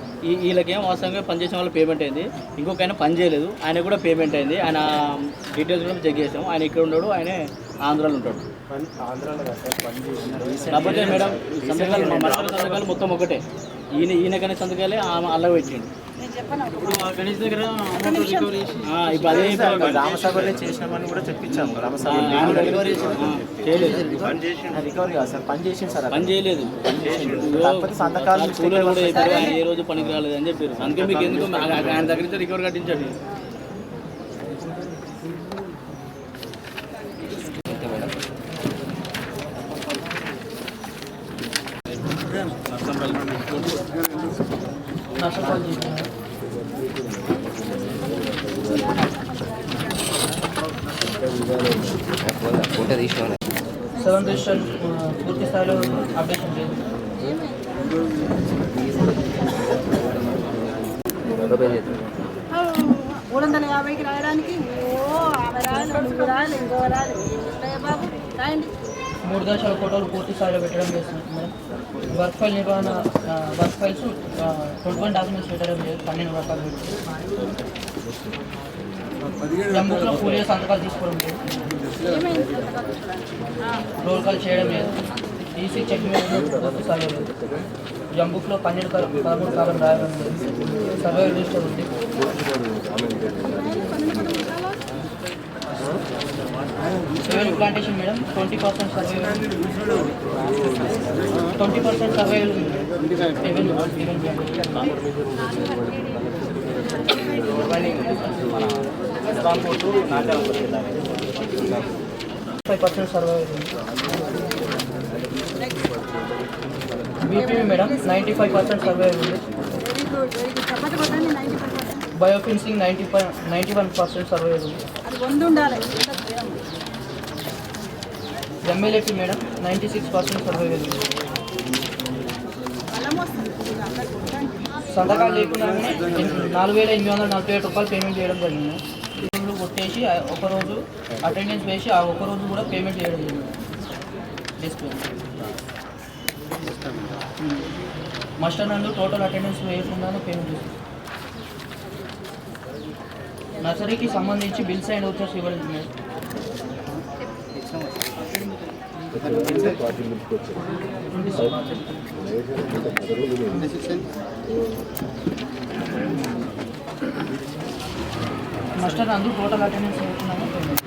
వీళ్ళకేం వాస్తవంగా పనిచేసిన వాళ్ళు పేమెంట్ అయింది. ఇంకొక ఆయన పని చేయలేదు, ఆయన కూడా పేమెంట్ అయింది. ఆయన డీటెయిల్స్ కూడా చెక్ చేసాం. ఆయన ఇక్కడ ఉన్నాడు, ఆయన ఆంధ్రాలో ఉంటాడు. కాకపోతే మేడం సంతకాలు మొత్తం ఒకటే. ఈయన గణేష్ సంతకాలే అలా పెట్టిండు. ఇప్పుడు గణేష్ దగ్గర ఇప్పుడు అదే గ్రామసభలో చేసినామని కూడా చెప్పించాము. పని చేసింది సార్, పని చేయలేదు. సంతకాలు స్కూల్లో కూడా చెప్పారు, ఆయన ఏ రోజు పనికి రాలేదు అని చెప్పారు. అందుకే మీకు ఎందుకు ఆయన దగ్గర నుంచి రికవర్ కట్టించండి. సెవెంత్ రిజిస్టర్ పూర్తి స్థాయిలో అప్డేషన్ లేదు. 350కి రాయడానికి ఆమె రాయాలి, నువ్వు రాయాలి, ఇంకో రాయాలి. బాబు రాయండి. 3 దశల ఫోటోలు పూర్తి స్థాయిలో పెట్టడం చేస్తున్నాం మేడం. వర్క్ ఫైల్ నిర్వహణ, వర్క్ ఫైల్స్ 21 డాక్యుమెంట్స్ పెట్టడం లేదు. 12 రకాలు జంబుక్లో కూలీల సంతకాలు తీసుకోవడం లేదు. రోల్ కాల్ చేయడం లేదు. ఈసీ చెక్ మీద పూర్తి స్థాయిలో లేదు. జంబుక్లో 13 కాలం రాయడం లేదు. సర్వే రిజిస్టర్ ఉంది. Seven plantation madam 20% survey, 20% survey survey BPV madam 95% survey ఉంది. బయోఫిన్సింగ్ 91% సర్వే ఉంది. ఎమ్మెల్యేపీ మేడం 96% సర్వే ఉంది. సంతకాలు లేకుండానే 4,847 రూపాయలు పేమెంట్ చేయడం జరిగింది. కొట్టేసి ఒకరోజు అటెండెన్స్ వేసి ఆ ఒకరోజు కూడా పేమెంట్ చేయడం జరిగింది. మాస్టర్ నందు టోటల్ అటెండెన్స్ వేయకుండానే పేమెంట్ చేస్తుంది. నర్సరీకి సంబంధించి బిల్స్ అండ్ వచ్చేసి ఇవ్వలేదు మేడం. మాస్టర్ నందు టోటల్ అటెండెన్స్ వేయకుండానే పేమెంట్.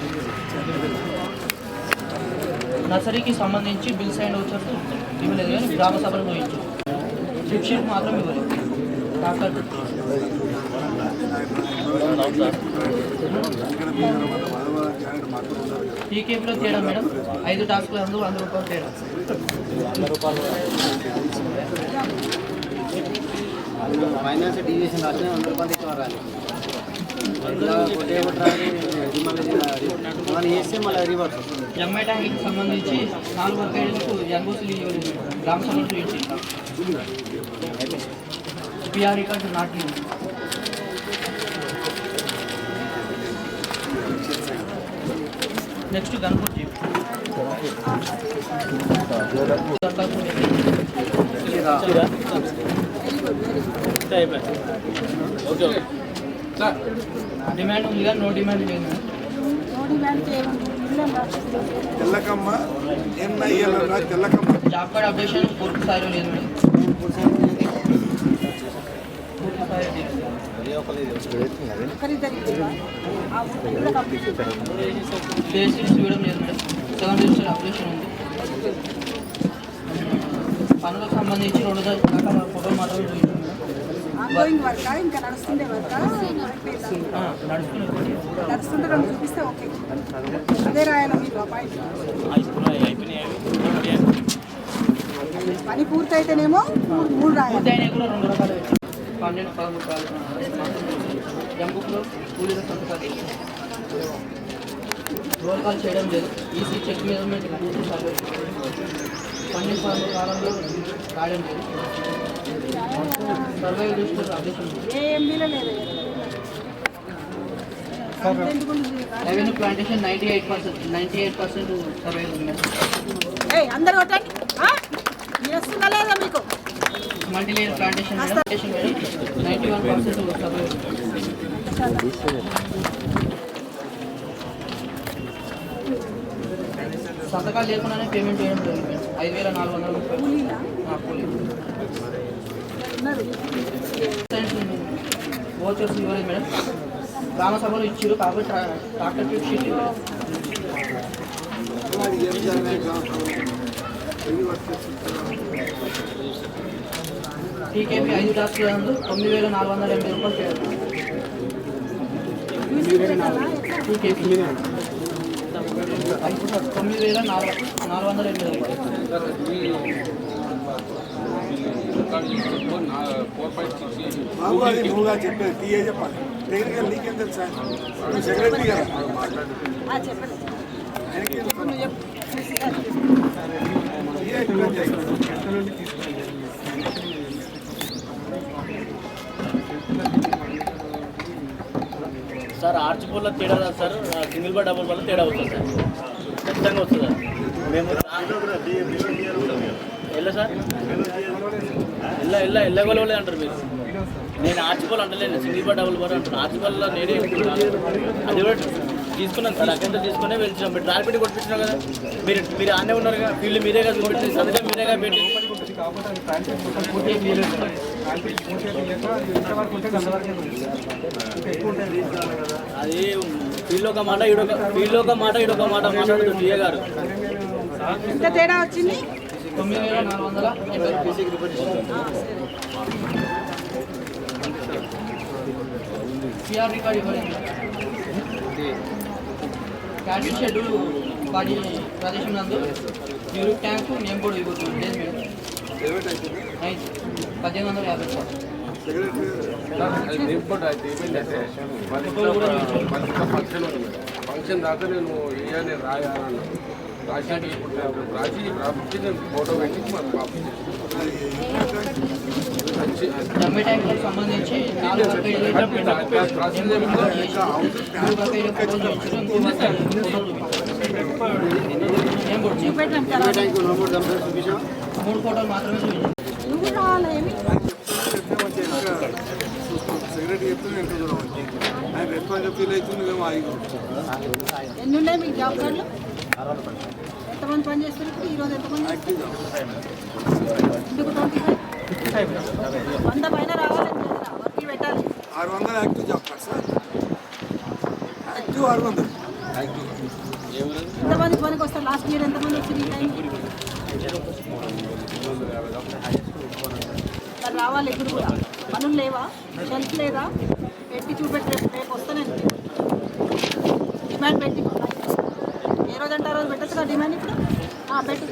నర్సరీకి సంబంధించి బిల్స్ అండ్ వచ్చేసి ఇవ్వలేదు కానీ గ్రామ సభలో ఇచ్చారు. స్లిప్ షీట్ మాత్రం ఇవ్వలేదు. టీకేపీలో తేడా మేడం 5 టాస్క్లు అందులో 100 రూపాయలు తేడా. ఫైనాన్స్ డివిజన్ రాసిన 100 రూపాయలు ఇవ్వాలి. వేస్తే మళ్ళీ రివర్స్. ఎంఐ ట్యాంక్కి సంబంధించి 4 వర్గేళ్లకు ఎన్ఓసీలు ఇవ్వలేదు. గ్రామ సభలు ఇచ్చి పిఆర్ రికార్డు నాటి. నెక్స్ట్ గణపతి డిమాండ్ ఉంది కానీ నో డిమాండ్ లేదు. తెల్లకమ్మ తెల్లకమ్మ జాబ్ కార్డ్ అప్డేషన్ పూర్తి స్థాయిలో లేదు మేడం. బేసిక్స్ ఇవ్వడం లేదు మేడం. 7 రిజిస్టర్ అప్డేషన్ ఉంది. పనులకు సంబంధించి 2 రకాల ఫోటోలు మాత్రమే చూపించాం మేడం. నడుస్తుంటే 2 చూపిస్తే ఓకే. అదే రాయాలి మీరు పని పూర్తి అయితేనేమో 3 రాయాలి. పూర్తి అయినా కూడా 2 రకాలు 12, 13 జంబుక్లో కూలీల సంతకాలు రోల్ కాల్ చేయడం లేదు. EC check measurement survey funding form కాలంలో రాయడం లేదు. Survey register updation revenue plantation 98% survey ఉంది. అందరూ వస్తుందా లేదా మీకు? Multi layer plantation 91% survey. సంతకాలు లేకుండానే పేమెంట్ చేయడం జరిగింది. 5430 ఓచర్స్ ఇవ్వలేదు మేడం. గ్రామ సభలో ఇచ్చారు కాబట్టి ట్రాక్టర్ ట్యూబ్ షీట్ టీకేపీ 5 టాస్క్ల నందు 9480 రూపాయలు చేయడం. టీకేపీ 9480 రూపాయలు. బాబు అది నువ్వుగా చెప్పేది టీఏ చెప్పాలి. టెక్నికల్ నీకేం తెలుసా? నువ్వు సెక్రటరీ కదా. సార్ ఆర్చ్ బోర్డ్లో తేడా రాదు సార్, సింగిల్ బార్ డబుల్ బార్లో తేడా వస్తుంది సార్, ఖచ్చితంగా వస్తుంది సార్. మేము వెళ్ళా సార్ వెళ్ళగలవలే అంటారు మీరు. నేను ఆర్చ్ బాల్ అంటలేను, సింగిల్ బార్ డబుల్ బార్ అంటాను. ఆర్చ్ బాల్లో నేనే అది కూడా తీసుకున్నాను సార్, అక్కడ తీసుకునే వెళ్తున్నాం. మీరు ట్రాక్ పెట్టి కొట్టించినాం కదా, మీరు ఆనే ఉన్నారు కదా, ఫీల్డ్ మీరే కదా చూపెట్టి, సంతకం మీరే కదా పెట్టి. అది ఫీల్డ్ ఒక మాట ఇడొక మాట మాట్లాడుతూ టీఏ గారు. ఎంత తేడా వచ్చింది? 9480 సిఆర్ రికార్డ్ ఇవ్వలేదు. క్యాటిల్ షెడ్యూల్ 10 ప్రదేశం నందు న్యూ ట్యాంకు నేమ్ కూడా ఇవ్వదు లేదు మేడం. 1850 ఫంక్షన్ దాకా నేను ఇవ్వాలి రాయాలన్నా రాసి ఫోటో పెట్టి డమ్మి ట్యాంకులకు సంబంధించి 4 ఫోటోలు మాత్రమే సెక్రటరీ చెప్తే ఎంత దూరం ఆయన రెస్పాన్స్ ఫీల్ అవుతుంది. మేము ఆగి ఎన్ని ఉన్నాయి మీకు జాబ్ కార్డులు? ఎంతమంది పని చేస్తున్నారు ఈరోజు? ఎంతమంది? ఇందుకు 25 100 పైన రావాలని వర్క్ పెట్టాలి. 600 active job card sir, active 600. ఎంతమంది పనికి వస్తారు? లాస్ట్ ఇయర్ ఎంతమంది వచ్చి ఈ టైం రావాలి? ఇప్పుడు కూడా పనులు లేవా? షెల్ఫ్ లేదా? పెట్టి చూపెట్టి రేపు వస్తానండి. డిమాండ్ పెట్టి ఏ రోజు అంటే ఆ రోజు పెట్టచ్చు కదా డిమాండ్. ఇప్పుడు పెట్టి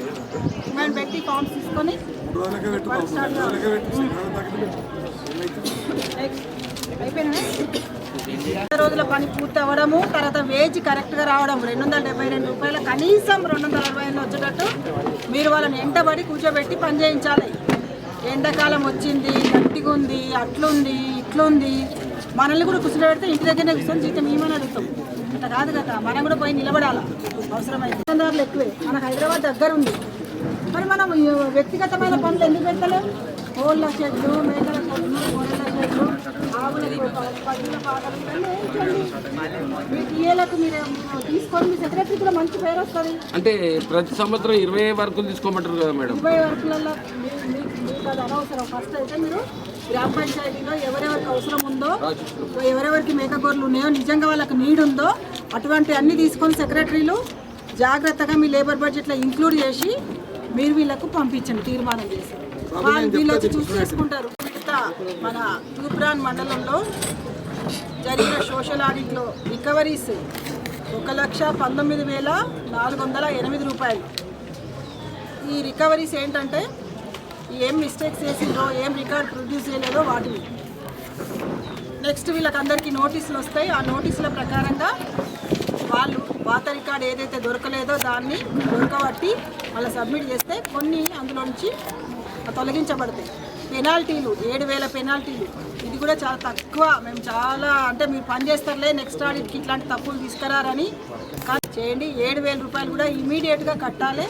డిమాండ్ పెట్టి ఫార్మ్స్ తీసుకొని అయిపోయినా రోజుల పని పూర్తి అవ్వడము, తర్వాత వేజ్ కరెక్ట్గా రావడం 272 రూపాయలు, కనీసం 260 వచ్చేటట్టు మీరు వాళ్ళని ఎంటబడి కూర్చోబెట్టి పని చేయించాలి. ఎండాకాలం వచ్చింది, గట్టిగా ఉంది, అట్లుంది ఇట్లుంది, మనల్ని కూడా కూర్చోబెడితే ఇంటి దగ్గరనే కూర్చొని జీతం ఏమని అడుగుతాం. అట్లా కాదు కదా, మనం కూడా పోయి నిలబడాలి అవసరమైతే. దుకాణదారులు ఎక్కువే, మనకు హైదరాబాద్ దగ్గర ఉంది. మరి మనం వ్యక్తిగతమైన పనులు ఎందుకు పెట్టలేము? కోళ్ళ షెడ్లు, మేకల షెడ్లు, గొర్రెల షెడ్లు, ఆవుల పశువుల పాటలు ఇవన్నీ మీ టీఏలకు మీరు తీసుకొని మీ సెక్రటరీ కూడా మంచి పేరు వస్తుంది. అంటే ప్రతి సంవత్సరం 20 వర్కులు తీసుకోమంటారు కదా మేడం? 20 వర్కులలో మీకు అది అనవసరం. ఫస్ట్ అయితే మీరు గ్రామ పంచాయతీలో ఎవరెవరికి అవసరం ఉందో, ఎవరెవరికి మేకగొర్రెలు ఉన్నాయో, నిజంగా వాళ్ళకి నీడ్ ఉందో అటువంటి అన్ని తీసుకొని సెక్రటరీలు జాగ్రత్తగా మీ లేబర్ బడ్జెట్లో ఇంక్లూడ్ చేసి మీరు వీళ్ళకు పంపించండి తీర్మానం చేసి. వీళ్ళు వచ్చి చూసి చేసుకుంటారు. మన తూప్రాన్ మండలంలో జరిగిన సోషల్ ఆడిట్లో రికవరీస్ 1,19,408 రూపాయలు. ఈ రికవరీస్ ఏంటంటే ఏం మిస్టేక్స్ చేసిందో, ఏం రికార్డ్ ప్రొడ్యూస్ చేయలేదో వాటిని. నెక్స్ట్ వీళ్ళకి అందరికీ నోటీసులు వస్తాయి. ఆ నోటీసుల ప్రకారంగా వాళ్ళు పాత రికార్డు ఏదైతే దొరకలేదో దాన్ని దొరకబట్టి మళ్ళీ సబ్మిట్ చేస్తే కొన్ని అందులో నుంచి తొలగించబడతాయి. పెనాల్టీలు 7,000 పెనాల్టీలు, ఇది కూడా చాలా తక్కువ. మేము చాలా అంటే మీరు పని చేస్తారులే నెక్స్ట్ ఆడిట్కి ఇట్లాంటి తప్పులు తీసుకురారని చేయండి. 7,000 రూపాయలు కూడా ఇమీడియట్గా కట్టాలి.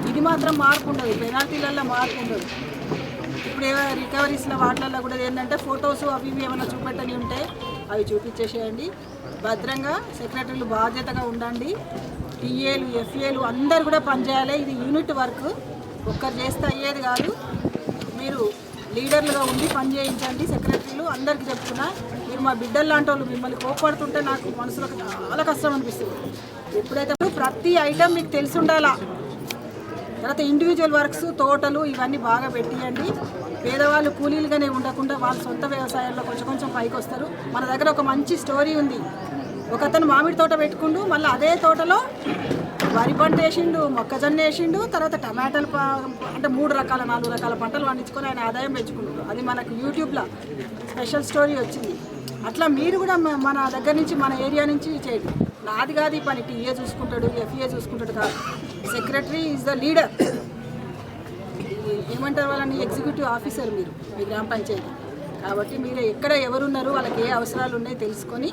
ఇది మాత్రం మార్పు ఉండదు, పెనాల్టీలలో మార్పు ఉండదు. ఇప్పుడు రికవరీస్లో వాటిలలో కూడా ఏంటంటే ఫొటోస్ అవి ఇవి ఏమైనా చూపెట్టని ఉంటే అవి చూపించేసేయండి. భద్రంగా సెక్రటరీలు బాధ్యతగా ఉండండి. టీఏలు ఎఫ్ఏలు అందరు కూడా పనిచేయాలి. ఇది యూనిట్ వర్క్, ఒక్కరు చేస్తే అయ్యేది కాదు. మీరు లీడర్లుగా ఉండి పని చేయించండి. సెక్రటరీలు అందరికీ చెప్తున్నా, మీరు మా బిడ్డలు లాంటి వాళ్ళు, మిమ్మల్ని కోపడుతుంటే నాకు మనసులో చాలా కష్టం అనిపిస్తుంది. ఎప్పుడైతే ప్రతి ఐటెం మీకు తెలిసి ఉండాలా. తర్వాత ఇండివిజువల్ వర్క్స్, తోటలు ఇవన్నీ బాగా పెట్టియండి. పేదవాళ్ళు కూలీలుగానే ఉండకుండా వాళ్ళ సొంత వ్యవసాయాల్లో కొంచెం పైకి వస్తారు. మన దగ్గర ఒక మంచి స్టోరీ ఉంది. ఒకతను మామిడి తోట పెట్టుకుంటూ మళ్ళీ అదే తోటలో వరి పంట వేసిండు, మొక్కజొన్న వేసిండు, తర్వాత టమాటాలు అంటే 3 రకాల 4 రకాల పంటలు పండించుకొని ఆయన ఆదాయం పెంచుకుంటారు. అది మనకు యూట్యూబ్లో స్పెషల్ స్టోరీ వచ్చింది. అట్లా మీరు కూడా మన దగ్గర నుంచి మన ఏరియా నుంచి చేయండి. నాది కాదు ఈ పని, టీఏ చూసుకుంటాడు, ఎఫ్ఏ చూసుకుంటాడు కాదు. Secretary is the leader. ఏమంటారు వాళ్ళని, ఎగ్జిక్యూటివ్ ఆఫీసర్ మీరు మీ గ్రామ పంచాయతీ. కాబట్టి మీరు ఎక్కడ ఎవరున్నారు, వాళ్ళకి ఏ అవసరాలు ఉన్నాయో తెలుసుకొని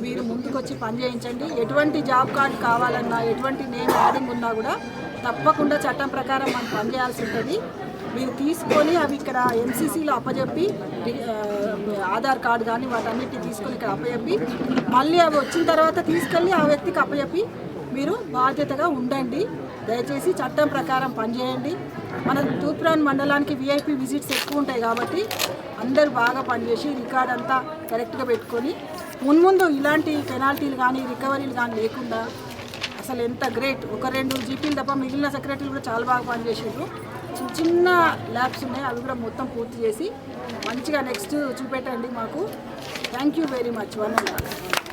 మీరు ముందుకు వచ్చి పని చేయించండి. ఎటువంటి జాబ్ కార్డు కావాలన్నా, ఎటువంటి నేమ్ యాడింగ్ ఉన్నా కూడా తప్పకుండా చట్టం ప్రకారం మనం పనిచేయాల్సి ఉంటుంది. మీరు తీసుకొని అవి ఇక్కడ ఎంసీసీలో అప్పచెప్పి, ఆధార్ కార్డు కానీ వాటన్నిటిని తీసుకొని ఇక్కడ అప్పచెప్పి, మళ్ళీ అవి వచ్చిన తర్వాత తీసుకెళ్ళి ఆ వ్యక్తికి అప్పచెప్పి మీరు బాధ్యతగా ఉండండి. దయచేసి చట్టం ప్రకారం పనిచేయండి. మన తూర్పురాన్ మండలానికి విఐపి విజిట్స్ ఎక్కువ ఉంటాయి కాబట్టి అందరూ బాగా పనిచేసి రికార్డ్ అంతా కరెక్ట్గా పెట్టుకొని ముందు ఇలాంటి పెనాల్టీలు కానీ రికవరీలు కానీ లేకుండా అసలు ఎంత గ్రేట్. 1-2 జీపీలు తప్ప మిగిలిన సెక్రటరీలు కూడా చాలా బాగా పనిచేసారు. చిన్న ల్యాబ్స్ ఉన్నాయి, అవి కూడా మొత్తం పూర్తి చేసి మంచిగా నెక్స్ట్ చూపెట్టండి మాకు. Thank you very much. 1 and all.